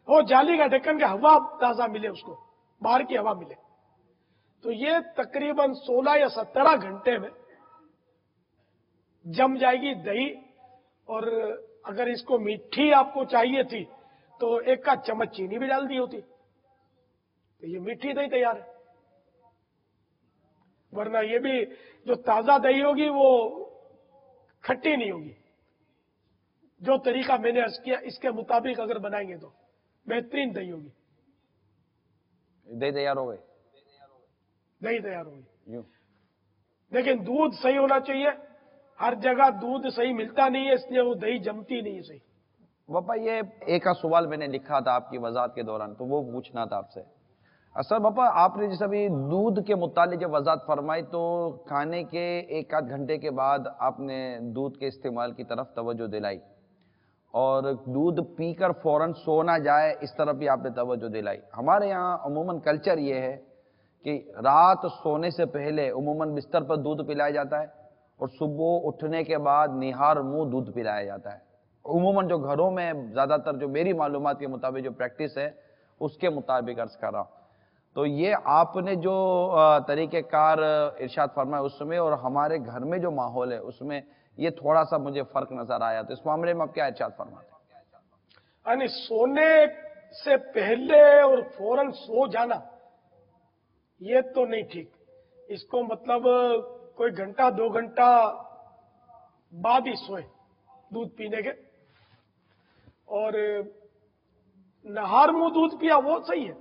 وہ جالی کا ڈھکن کہ ہوا تازہ ملے، اس کو باہر کی ہوا ملے. تو یہ تقریباً 16 یا 17 گھنٹے میں جم جائے گی دہی. اور اگر اس کو میٹھی آپ کو چاہیے تھی تو 1 چمچ چینی بھی ڈال دی ہوتی، تو یہ میٹھی دہی تیار ہے. ورنہ یہ بھی جو تازہ دہی ہوگی وہ کھٹی نہیں ہوگی. جو طریقہ میں نے عرض کیا اس کے مطابق اگر بنائیں گے تو بہترین دہی ہوگی. دہی تیار ہو گئی. دہی تیار ہوگی. یوں لیکن دودھ صحیح ہونا چاہیے. ہر جگہ دودھ صحیح ملتا نہیں ہے، اس لیے وہ دہی جمتی نہیں ہے صحیح. باپا یہ ایک سوال میں نے لکھا تھا آپ کی وضاحت کے دوران، تو وہ پوچھنا تھا آپ سے. اصل باپا آپ نے جیسا بھی دودھ کے متعلق جب وضاحت فرمائی تو کھانے کے 1 گھنٹے کے بعد آپ نے دودھ کے استعمال کی طرف توجہ دلائی، اور دودھ پی کر فوراً سو نہ جائے اس طرف بھی آپ نے توجہ دلائی. ہمارے یہاں عموماً کلچر یہ ہے کہ رات سونے سے پہلے عموماً بستر پر دودھ پلایا جاتا ہے، اور صبح اٹھنے کے بعد نہار منہ دودھ پلایا جاتا ہے. عموماً جو گھروں میں زیادہ تر جو میری معلومات کے مطابق جو پریکٹس ہے اس کے مطابق عرض کر رہا ہوں. تو یہ آپ نے جو طریقہ کار ارشاد فرمایا اس میں اور ہمارے گھر میں جو ماحول ہے اس میں یہ تھوڑا سا مجھے فرق نظر آیا. تو اس معاملے میں آپ کیا ارشاد فرماتے ہیں؟ یعنی سونے سے پہلے اور فوراً سو جانا یہ تو نہیں ٹھیک. اس کو مطلب کوئی گھنٹہ 2 گھنٹہ بعد ہی سوئے دودھ پینے کے. اور نہار منہ دودھ پیا وہ صحیح ہے.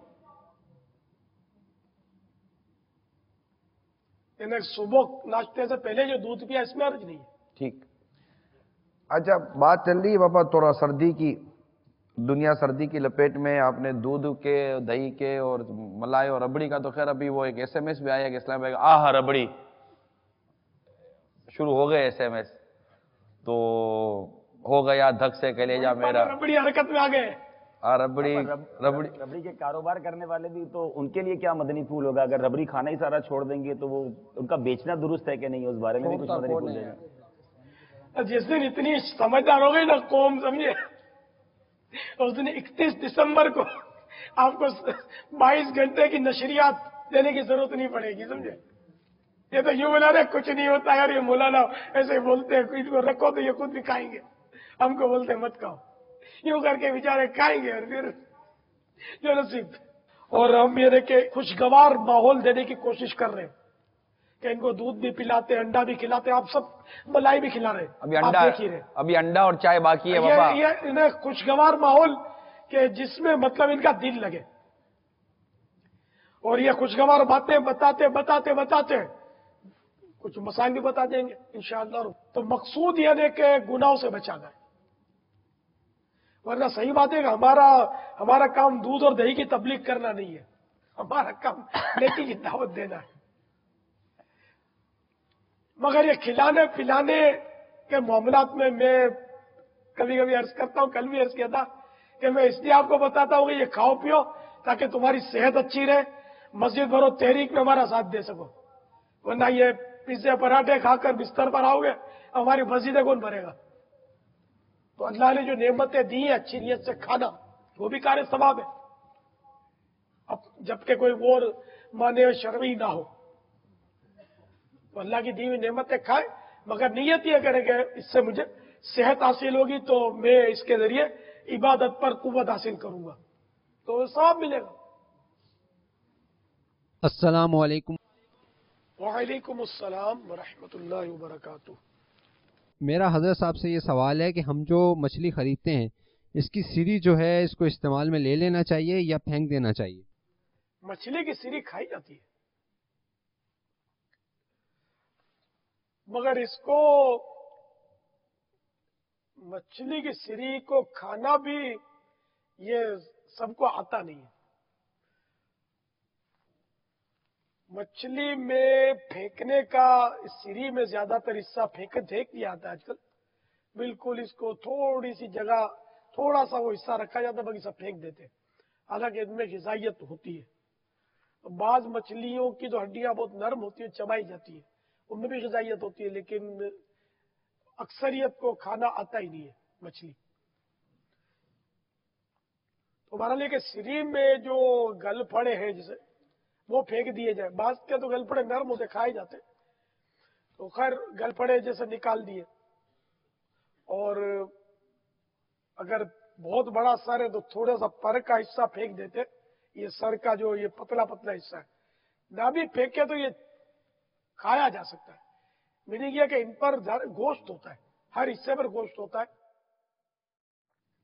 یعنی صبح ناشتے سے پہلے جو دودھ پیا اس میں حرج نہیں ہے. ٹھیک. اچھا بات چل رہی ہے بابا تھوڑا سردی کی، دنیا سردی کی لپیٹ میں. آپ نے دودھ کے، دہی کے اور ملائی اور ربڑی کا تو خیر ابھی وہ ایک SMS بھی آیا کہ اسلام بھائی آہ ربڑی شروع ہو گئے SMS، تو ہو گیا دھک سے کلیجا میرا. ربڑی حرکت میں آ گئے. ربڑی ربڑی کے کاروبار کرنے والے بھی تو ان کے لیے کیا مدنی پھول ہوگا؟ اگر ربڑی کھانا ہی سارا چھوڑ دیں گے تو وہ ان کا بیچنا درست ہے کہ نہیں، اس بارے میں بھی کچھ مدنی پھول دیں گے. جس دن اتنی سمجھدار ہو گئی نا قوم، سمجھے، اس دن 31 دسمبر کو آپ کو 22 گھنٹے کی نشریات دینے کی ضرورت نہیں پڑے گی. سمجھے، یہ تو یوں بلا رہے کچھ نہیں ہوتا یار، یہ مولانا ایسے بولتے ہیں، ان کو رکھو تو یہ خود بھی کھائیں گے، ہم کو بولتے مت کھاؤ. یوں کر کے بیچارے کھائیں گے اور پھر جو نصیب. اور ہم یہ کہ خوشگوار ماحول دینے کی کوشش کر رہے ہیں کہ ان کو دودھ بھی پلاتے ہیں، انڈا بھی کھلاتے ہیں. آپ سب ملائی بھی کھلا رہے ہیں، ابھی آپ انڈا، دیکھ ہی رہے. ابھی انڈا اور چائے باقی ہے بابا. یہ انہیں خوشگوار ماحول کہ جس میں مطلب ان کا دل لگے، اور یہ خوشگوار باتیں بتاتے بتاتے بتاتے کچھ مسائل بھی بتا دیں گے انشاءاللہ. تو مقصود یہ کہ گناہوں سے بچانا ہے. ورنہ صحیح بات ہے کہ ہمارا کام دودھ اور دہی کی تبلیغ کرنا نہیں ہے، ہمارا کام نیکی کی دعوت دینا ہے. مگر یہ کھلانے پلانے کے معاملات میں کبھی کبھی عرض کرتا ہوں، کل بھی عرض کیا تھا کہ میں اس لیے آپ کو بتاتا ہوں کہ یہ کھاؤ پیو تاکہ تمہاری صحت اچھی رہے، مسجد بھرو تحریک میں ہمارا ساتھ دے سکو. ورنہ یہ پیزے پراٹھے کھا کر بستر پر آؤ گے، ہماری مسجدیں کون بھرے گا؟ تو اللہ نے جو نعمتیں دی ہیں اچھی نیت سے کھانا وہ بھی کار ثواب ہے. اب جبکہ کوئی اور مانے شرعی نہ ہو تو اللہ کی دی ہوئی نعمتیں کھائیں، مگر نیت یہ کرے کہ اس سے مجھے صحت حاصل ہوگی تو میں اس کے ذریعے عبادت پر قوت حاصل کروں گا، تو ثواب ملے گا. السلام علیکم. وعلیکم السلام ورحمۃ اللہ وبرکاتہ. میرا حضرت صاحب سے یہ سوال ہے کہ ہم جو مچھلی خریدتے ہیں اس کی سری جو ہے اس کو استعمال میں لے لینا چاہیے یا پھینک دینا چاہیے؟ مچھلی کی سری کھائی جاتی ہے، مگر اس کو مچھلی کی سری کو کھانا بھی یہ سب کو آتا نہیں ہے. مچھلی میں پھینکنے کا سری میں زیادہ تر حصہ پھینک دیا جاتا ہے آج کل. بالکل اس کو تھوڑی سی جگہ تھوڑا سا وہ حصہ رکھا جاتا ہے، باقی سب پھینک دیتے ہیں. حالانکہ ان میں غذائیت ہوتی ہے. بعض مچھلیوں کی جو ہڈیاں بہت نرم ہوتی ہیں چبائی جاتی ہے، ان میں بھی غذائیت ہوتی ہے، لیکن اکثریت کو کھانا آتا ہی نہیں ہے مچھلی. تو بہرحال یہ کہ سری میں جو گل پھڑے ہیں جسے وہ پھینک دیے جائے. بعض کے تو گل پھڑے نرم ہوتے کھائے جاتے, تو خیر گل پھڑے جیسے نکال دیے. اور اگر بہت بڑا سر ہے تو تھوڑا سا پر کا حصہ پھینک دیتے, یہ سر کا جو یہ پتلا پتلا حصہ ہے نہ بھی پھینکے تو یہ کھایا جا سکتا ہے. میننگ یہ کہ ان پر گوشت ہوتا ہے, ہر حصے پر گوشت ہوتا ہے,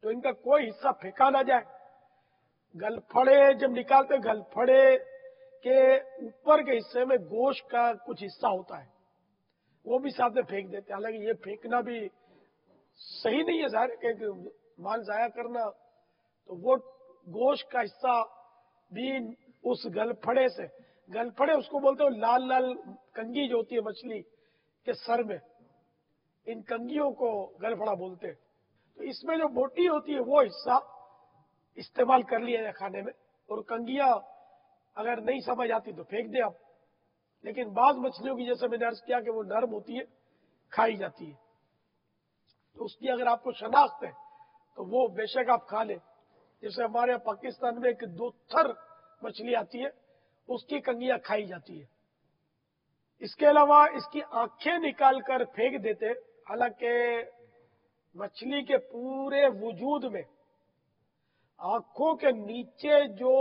تو ان کا کوئی حصہ پھینکا نہ جائے. گل پھڑے جب نکالتے گل پھڑے کے اوپر کے حصے میں گوشت کا کچھ حصہ ہوتا ہے, وہ بھی ساتھ میں پھینک دیتے. حالانکہ یہ پھینکنا بھی صحیح نہیں ہے, ظاہر ہے کہ مال ضائع کرنا. تو وہ گوشت کا حصہ بھی اس گل پھڑے سے, گل پھڑے اس کو بولتے ہو لال لال کنگھی جو ہوتی ہے مچھلی کے سر میں, ان کنگھیوں کو گل پھڑا بولتے ہیں. تو اس میں جو بوٹی ہوتی ہے وہ حصہ استعمال کر لیا جائے کھانے میں, اور کنگھیاں اگر نہیں سمجھ آتی تو پھینک دیں آپ. لیکن بعض مچھلیوں کی جیسے میں نے عرض کیا کہ وہ نرم ہوتی ہے, کھائی جاتی ہے, تو اس کی اگر آپ کو شناخت ہے تو وہ بے شک آپ کھا لیں. جیسے ہمارے یہاں پاکستان میں ایک دو تھر مچھلی آتی ہے, اس کی کنگھیاں کھائی جاتی ہے. اس کے علاوہ اس کی آنکھیں نکال کر پھینک دیتے. حالانکہ مچھلی کے پورے وجود میں آنکھوں کے نیچے جو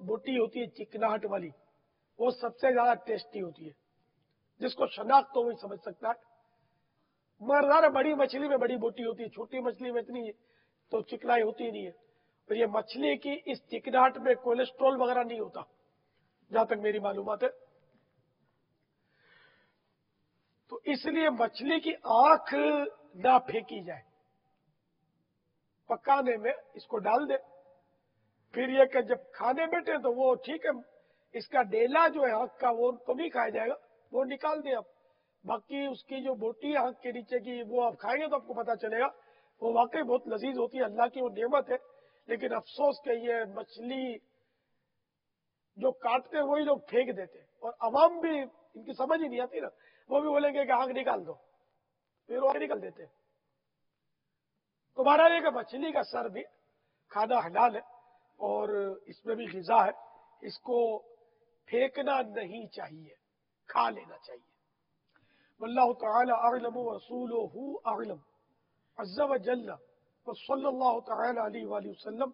بوٹی ہوتی ہے چکناہٹ والی, وہ سب سے زیادہ ٹیسٹی ہوتی ہے. جس کو شناخت تو وہی سمجھ سکتا ہے. مگر بڑی مچھلی میں بڑی بوٹی ہوتی ہے, چھوٹی مچھلی میں اتنی تو چکنائی ہوتی نہیں ہے. اور یہ مچھلی کی اس چکناہٹ میں کولیسٹرول وغیرہ نہیں ہوتا جہاں تک میری معلومات ہے. تو اس لیے مچھلی کی آنکھ نہ پھینکی جائے, پکانے میں اس کو ڈال دے. پھر یہ کہ جب کھانے بیٹھے تو وہ ٹھیک ہے, اس کا ڈیلا جو ہے آنکھ کا وہ تو نہیں کھایا جائے گا, وہ نکال دیں آپ. باقی اس کی جو بوٹی ہے آنکھ کے نیچے کی وہ آپ کھائیں گے تو آپ کو پتا چلے گا وہ واقعی بہت لذیذ ہوتی ہے, اللہ کی وہ نعمت ہے. لیکن افسوس کہ یہ مچھلی جو کاٹتے وہی لوگ پھینک دیتے, اور عوام بھی ان کی سمجھ ہی نہیں آتی نا, وہ بھی بولیں گے کہ آنکھ نکال دو, پھر وہ نکال دیتے. تو بہرحال یہ کہ مچھلی کا سر بھی کھانا حلال ہے اور اس میں بھی غذا ہے, اس کو پھینکنا نہیں چاہیے, کھا لینا چاہیے. واللہ تعالی اعلم ورسولہ اعلم عز وجل وصلی اللہ تعالی علیہ وآلہ وسلم.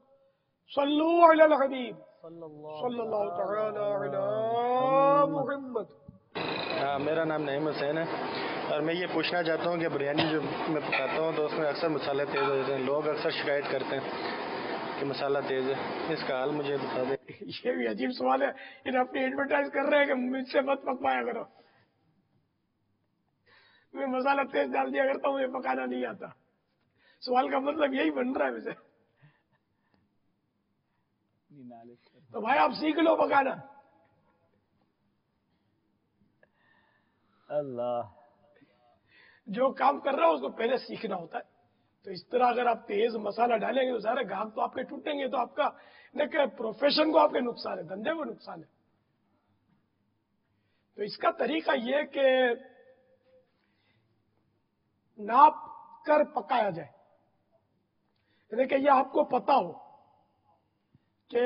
صلو علی الحبیب صلی اللہ تعالی علی محمد. میرا نام نعیم حسین ہے اور میں یہ پوچھنا چاہتا ہوں کہ بریانی جو میں پکاتا ہوں تو اس میں اکثر مسالے تیز ہو جاتے ہیں. لوگ اکثر شکایت کرتے ہیں کہ مسالہ تیز ہے, اس کا حل مجھے بتا دیں. یہ بھی عجیب سوال ہے, انہیں اپنی ایڈورٹائز کر رہے ہیں کہ مجھ سے مت پکوایا کرو. میں مسالہ تیز ڈال دیا کرتا ہوں, مجھے پکانا نہیں آتا. سوال کا مطلب یہی بن رہا ہے ویسے. تو بھائی آپ سیکھ لو پکانا. اللہ, جو کام کر رہا ہو اس کو پہلے سیکھنا ہوتا ہے. تو اس طرح اگر آپ تیز مسالہ ڈالیں گے تو سارے گاہک تو آپ کے ٹوٹیں گے, تو آپ کا دیکھیں پروفیشن کو آپ کے نقصان ہے, دھندے کو نقصان ہے. تو اس کا طریقہ یہ کہ ناپ کر پکایا جائے. یعنی کہ یہ آپ کو پتا ہو کہ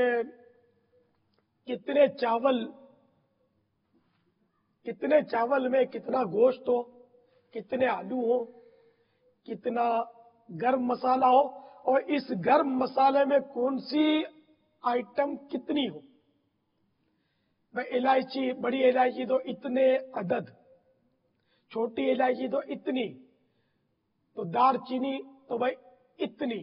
کتنے چاول میں کتنا گوشت ہو, کتنے آلو ہو, کتنا گرم مسالہ ہو, اور اس گرم مسالے میں کون سی آئٹم کتنی ہو. بھائی الائچی, بڑی الائچی تو اتنے عدد, چھوٹی الائچی تو اتنی, تو دار چینی تو بھائی اتنی,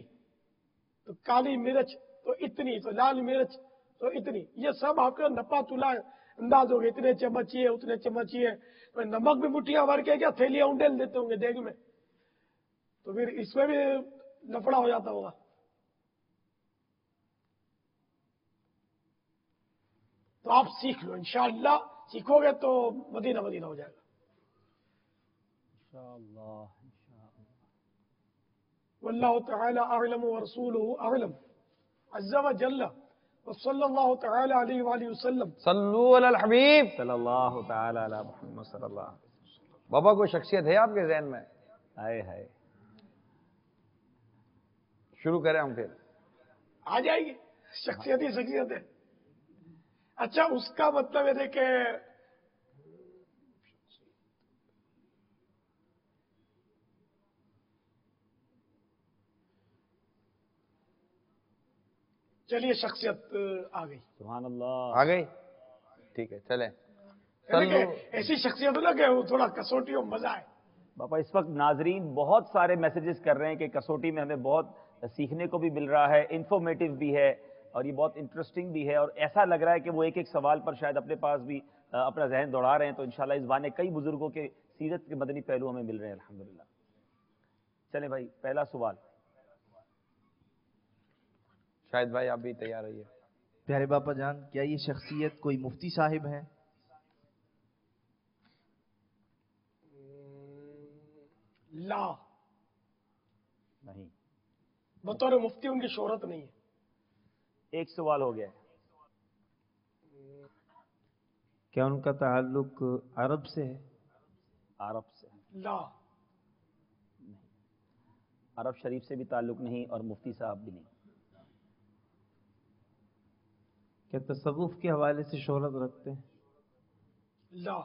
تو کالی مرچ تو اتنی, تو لال مرچ تو اتنی. یہ سب آپ کا نپا تلا انداز ہوگا, اتنے چمچیے اتنے چمچیے. نمک بھی مٹھیاں بھر کے کیا تھیلیاں انڈیل دیتے ہوں گے دیگ میں, تو پھر اس میں بھی لفڑا ہو جاتا ہوگا. تو آپ سیکھ لو, انشاءاللہ سیکھو گے تو مدینہ مدینہ ہو جائے گا. انشاءاللہ. واللہ تعالی اعلم ورسولہ اعلم عز وجل وصلی اللہ تعالی علیہ وآلہ وسلم. صلو علی الحبیب. صلی اللہ تعالی علی محمد صلی اللہ علیہ وسلم. بابا کوئی شخصیت ہے آپ کے ذہن میں؟ ہے شروع کریں ہم پھر. آ جائے گی. شخصیت ہی شخصیت ہے. اچھا اس کا مطلب ہے کہ چلیے شخصیت آ گئی. سبحان اللہ. آ گئی. ٹھیک ہے چلیں. یعنی کہ ایسی شخصیت ہو نا کہ وہ تھوڑا کسوٹی اور مزہ ہے. باپا اس وقت ناظرین بہت سارے میسیجز کر رہے ہیں کہ کسوٹی میں ہمیں بہت سیکھنے کو بھی مل رہا ہے، انفارمیٹیو بھی ہے اور یہ بہت انٹرسٹنگ بھی ہے، اور ایسا لگ رہا ہے کہ وہ ایک ایک سوال پر شاید اپنے پاس بھی اپنا ذہن دوڑا رہے ہیں. تو انشاءاللہ اس بہانے کئی بزرگوں کے سیرت کے مدنی پہلو ہمیں مل رہے ہیں الحمدللہ. چلیں بھائی پہلا سوال. شاید بھائی آپ بھی تیار ہوئیے. پیارے باپا جان، کیا یہ شخصیت کوئی مفتی صاحب ہے؟ لا نہیں. بطور مفتی ان کی شہرت نہیں ہے. ایک سوال ہو گیا ہے. کیا ان کا تعلق عرب سے ہے؟ عرب سے لا نہیں. عرب شریف سے بھی تعلق نہیں اور مفتی صاحب بھی نہیں. کیا تصوف کے حوالے سے شہرت رکھتے ہیں؟ لا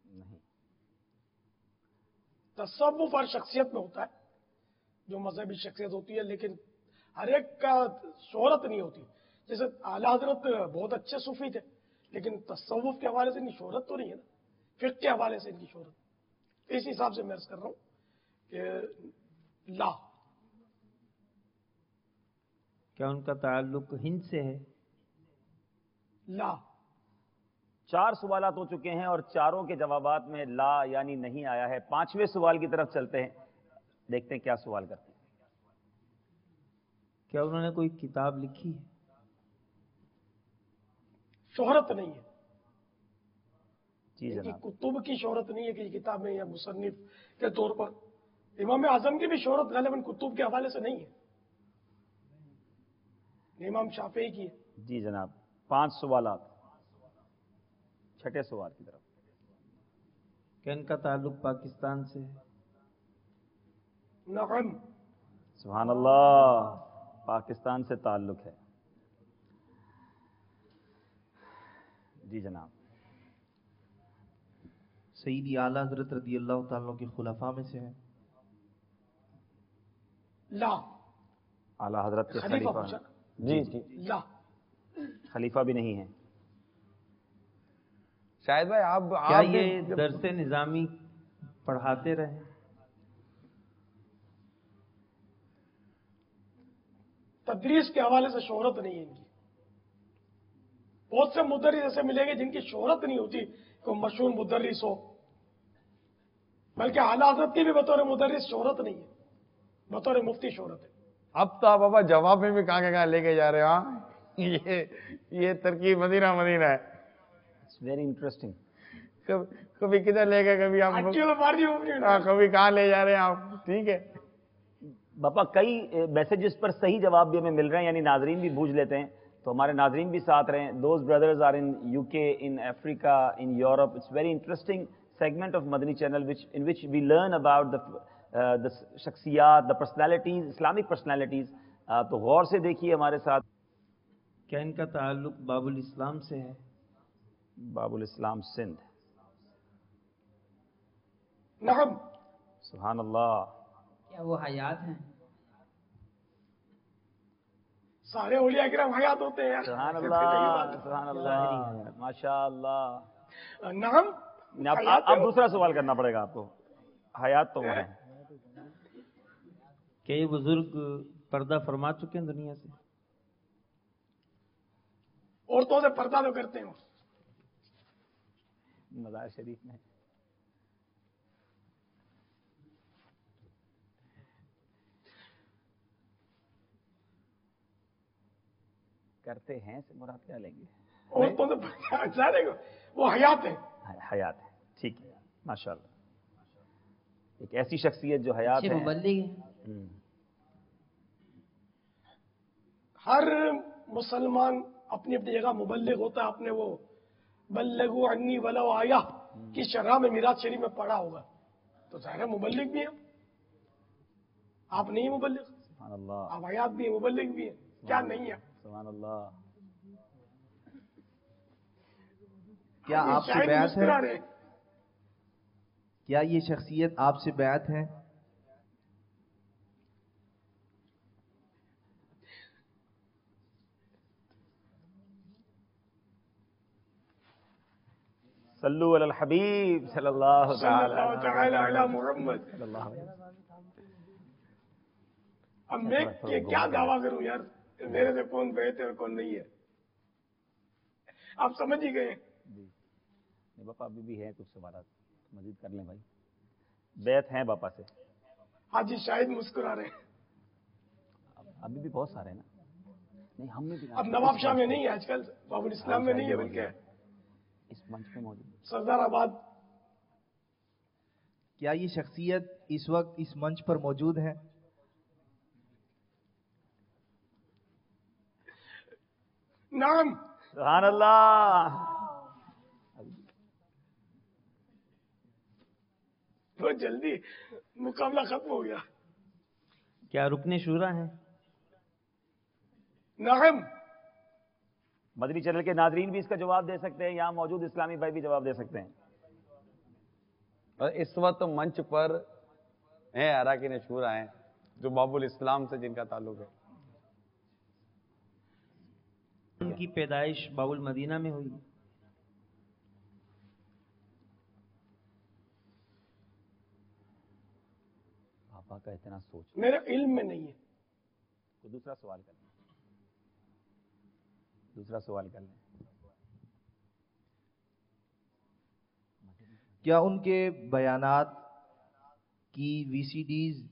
نہیں. تصوف ہر شخصیت میں ہوتا ہے جو مذہبی شخصیت ہوتی ہے، لیکن ہر ایک کا شہرت نہیں ہوتی. جیسے اعلیٰ حضرت بہت اچھے صوفی تھے لیکن تصوف کے حوالے سے ان کی شہرت تو نہیں ہے نا، فقہ کے حوالے سے ان کی شہرت. اس حساب سے میں عرض کر رہا ہوں کہ لا. کیا ان کا تعلق ہند سے ہے؟ لا 4 سوالات ہو چکے ہیں اور چاروں کے جوابات میں لا یعنی نہیں آیا ہے. 5ویں سوال کی طرف چلتے ہیں، دیکھتے ہیں کیا سوال کرتے ہیں. کیا انہوں نے کوئی کتاب لکھی ہے؟ شہرت نہیں ہے. جی ان کی جناب. کتب کی شہرت نہیں ہے کہ کتاب میں یا مصنف کے طور پر. امام اعظم کی بھی شہرت غالباً کتب کے حوالے سے نہیں ہے، امام شافعی کی ہے. جی جناب. 5 سوالات. 6ٹھے سوال کی طرف. کیا ان کا تعلق پاکستان سے ہے؟ نعم. سبحان اللہ. پاکستان سے تعلق ہے. جی جناب. سیدی اعلیٰ حضرت رضی اللہ تعالیٰ کے خلفاء میں سے ہے؟ لا اعلیٰ حضرت کے خلیفہ خلیفہ. پوچھا. جی جی. لا خلیفہ بھی نہیں ہے. شاید بھائی آپ کیا یہ درس نظامی پڑھاتے رہے؟ تدریس کے حوالے سے شہرت نہیں ہے ان کی. بہت سے مدرس ایسے ملیں گے جن کی شہرت نہیں ہوتی کوئی مشہور مدرس ہو، بلکہ اعلیٰ حضرت کی بھی بطور مدرس شہرت نہیں ہے، بطور مفتی شہرت ہے. اب تو آپ بابا جواب میں بھی کہاں لے کے جا رہے ہو. ہاں یہ ترکیب مدینہ ہے. It's very interesting. کبھی کدھر لے گئے، کبھی آپ کبھی کہاں لے جا رہے ہیں آپ. ٹھیک ہے باپا کئی میسیجز پر صحیح جواب بھی ہمیں مل رہے ہیں، یعنی ناظرین بھی بوجھ لیتے ہیں تو ہمارے ناظرین بھی ساتھ رہیں. Those brothers are in UK, in Africa, in Europe. It's very interesting segment of Madani channel in which we learn about the شخصیات, the personalities, Islamic personalities. تو غور سے دیکھیے ہمارے ساتھ. کیا ان کا تعلق باب الاسلام سے ہے؟ باب الاسلام سندھ. نعم. سبحان اللہ. کیا وہ حیات ہیں؟ سارے اولیاء کرام حیات ہوتے ہیں. سبحان اللہ. سبحان اللہ. ماشاء اللہ. نعم. اب دوسرا سوال کرنا پڑے گا آپ کو. حیات تو وہ ہیں. کہ یہ بزرگ پردہ فرما چکے ہیں دنیا سے؟ عورتوں سے پردہ تو کرتے ہیں. مزار شریف میں کرتے ہیں سے مراد کیا لیں گے؟ عورتوں سے وہ حیات ہے. حیات ہے. ٹھیک ہے ماشاءاللہ. ایک ایسی شخصیت جو حیات ہے. مبلغ ہیں. ہر مسلمان اپنی اپنی جگہ مبلغ ہوتا ہے. آپ نے وہ بلغوا عنی ولو آیا کی شرح میں میراث شریف میں پڑھا ہوگا، تو ظاہر مبلغ بھی ہیں. آپ نہیں مبلغ، سبحان اللہ. آپ حیات بھی ہیں، مبلغ بھی ہیں. کیا نہیں ہے؟ سبحان اللہ. کیا آپ سے شاید بیعت مسکرا ہے؟ رہے. کیا یہ شخصیت آپ سے بیعت ہے؟ صلو علی الحبیب صلی اللہ صلی اللہ تعالی علی محمد. صلی اللہ علیہ وسلم. اب میں کیا دعویٰ کروں یار، میرے سے کون بیعت ہے اور کون نہیں ہے، آپ سمجھ ہی گئے. جی نہیں باپا، ابھی بھی ہے کچھ سوالات، مزید کر لیں بھائی. بیعت ہیں باپا سے حاجی شاہد مسکرا رہے ہیں. ابھی بھی بہت سارے ہیں نا. نہیں ہم میں بھی اب نواب شاہ میں نہیں ہے آج کل، باب الاسلام میں نہیں ہے، بلکہ اس منچ پہ موجود. سردار آباد. کیا یہ شخصیت اس وقت اس منچ پر موجود ہے؟ نعم. سبحان اللہ. بہت جلدی مقابلہ ختم ہو گیا. کیا رکن شورا ہیں؟ نعم. مدنی چینل کے ناظرین بھی اس کا جواب دے سکتے ہیں، یہاں موجود اسلامی بھائی بھی جواب دے سکتے ہیں. اور اس وقت منچ پر ہیں اراکین شورا ہیں جو باب الاسلام سے جن کا تعلق ہے. ان کی پیدائش باب المدینہ میں ہوئی. پاپا کا اتنا سوچ. میرے علم میں نہیں ہے. تو دوسرا سوال کر لیں. دوسرا سوال کر لیں. کیا ان کے بیانات کی وی سی ڈیز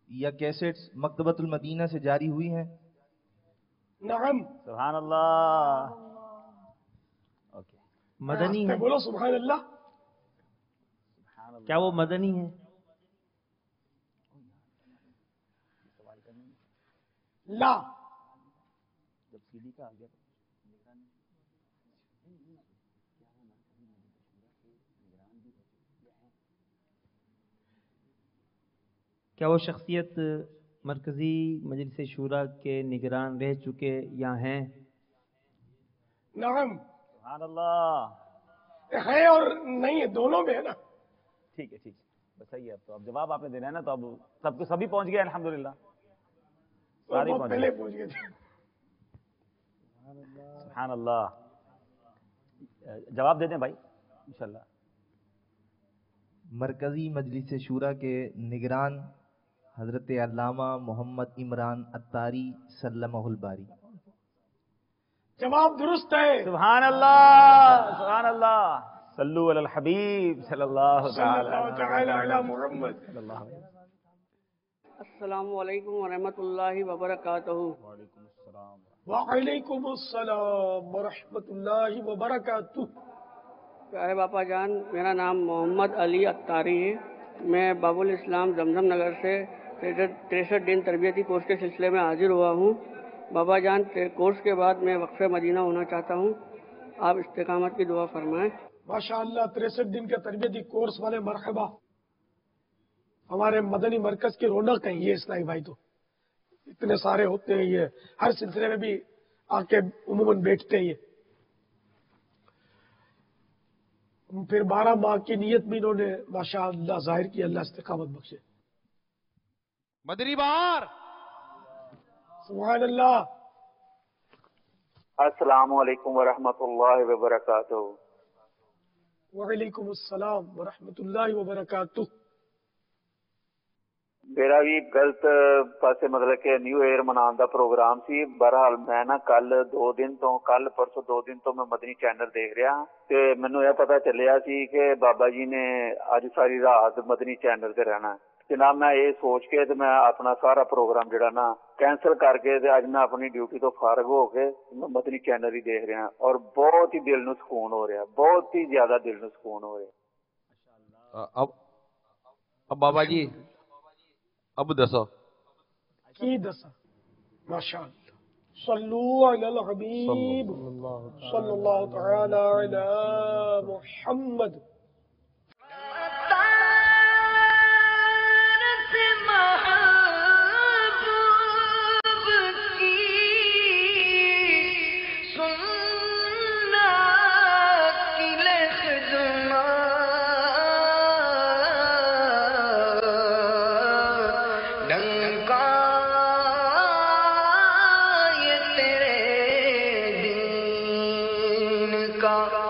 یا کیسٹس مکتبۃ المدینہ سے جاری ہوئی ہیں؟ نعم. سبحان اللہ. اوکے. مدنی ہے؟ بولو سبحان اللہ. کیا وہ مدنی ہے؟ لا. جب سی ڈی کا آ گیا کیا وہ شخصیت مرکزی مجلس شورا کے نگران رہ چکے یا ہیں؟ نعم. سبحان اللہ. ہے اور نہیں ہے، دونوں میں ہے نا. ٹھیک ہے ٹھیک ہے، بس صحیح ہے. تو اب جواب آپ نے دینا ہے نا، تو اب سب کو سبھی پہنچ گئے الحمدللہ. سارے بہت پہنچ پہلے گئے. پہنچ گئے تھے. سبحان اللہ. جواب دے دیں بھائی انشاءاللہ. مرکزی مجلس شورا کے نگران حضرت علامہ محمد عمران عطاری سلمہ الباری. جواب درست ہے. سبحان اللہ. سبحان اللہ. صلو علی الحبیب صلی اللہ صلی اللہ تعالی علی محمد. صلی اللہ علیہ وسلم. السلام علیکم ورحمۃ اللہ وبرکاتہ. وعلیکم السلام. وعلیکم السلام ورحمۃ اللہ وبرکاتہ. پیارے باپا جان، میرا نام محمد علی عطاری ہے. میں باب الاسلام زمزم نگر سے 63 دن تربیتی کورس کے سلسلے میں حاضر ہوا ہوں. بابا جان، کورس کے بعد میں وقف مدینہ ہونا چاہتا ہوں. آپ استقامت کی دعا فرمائیں. ماشاء اللہ 63 دن کے تربیتی کورس والے مرحبا. ہمارے مدنی مرکز کی رونق ہے یہ اسلامی بھائی. تو اتنے سارے ہوتے ہیں، یہ ہر سلسلے میں بھی آ کے عموماً بیٹھتے ہیں. یہ پھر 12 ماہ کی نیت بھی انہوں نے ماشاء اللہ ظاہر کی. اللہ استقامت بخشے. مدری بار. سبحان اللہ. السلام علیکم ورحمۃ اللہ وبرکاتہ. وعلیکم السلام ورحمۃ اللہ وبرکاتہ. میرا بھی غلط پاسے مطلب کہ نیو ایئر منان دا پروگرام سی. بہرحال میں نا کل پرسوں 2 دن تو میں مدنی چینل دیکھ رہا ہاں تے مینوں یہ پتا چلیا سی کہ بابا جی نے اج ساری رات مدنی چینل تے رہنا. جناب میں یہ سوچ کے تے میں اپنا سارا پروگرام جڑا نا کینسل کر کے تے اج میں اپنی ڈیوٹی تو فارغ ہو کے مدنی چینل ہی دیکھ رہا اور بہت ہی دل نو سکون ہو رہا، بہت ہی زیادہ دل نو سکون ہو رہا. اب بابا جی اب دسو کی دسا. ماشاء اللہ. صلو علی الحبیب صلی اللہ تعالی علی محمد. کا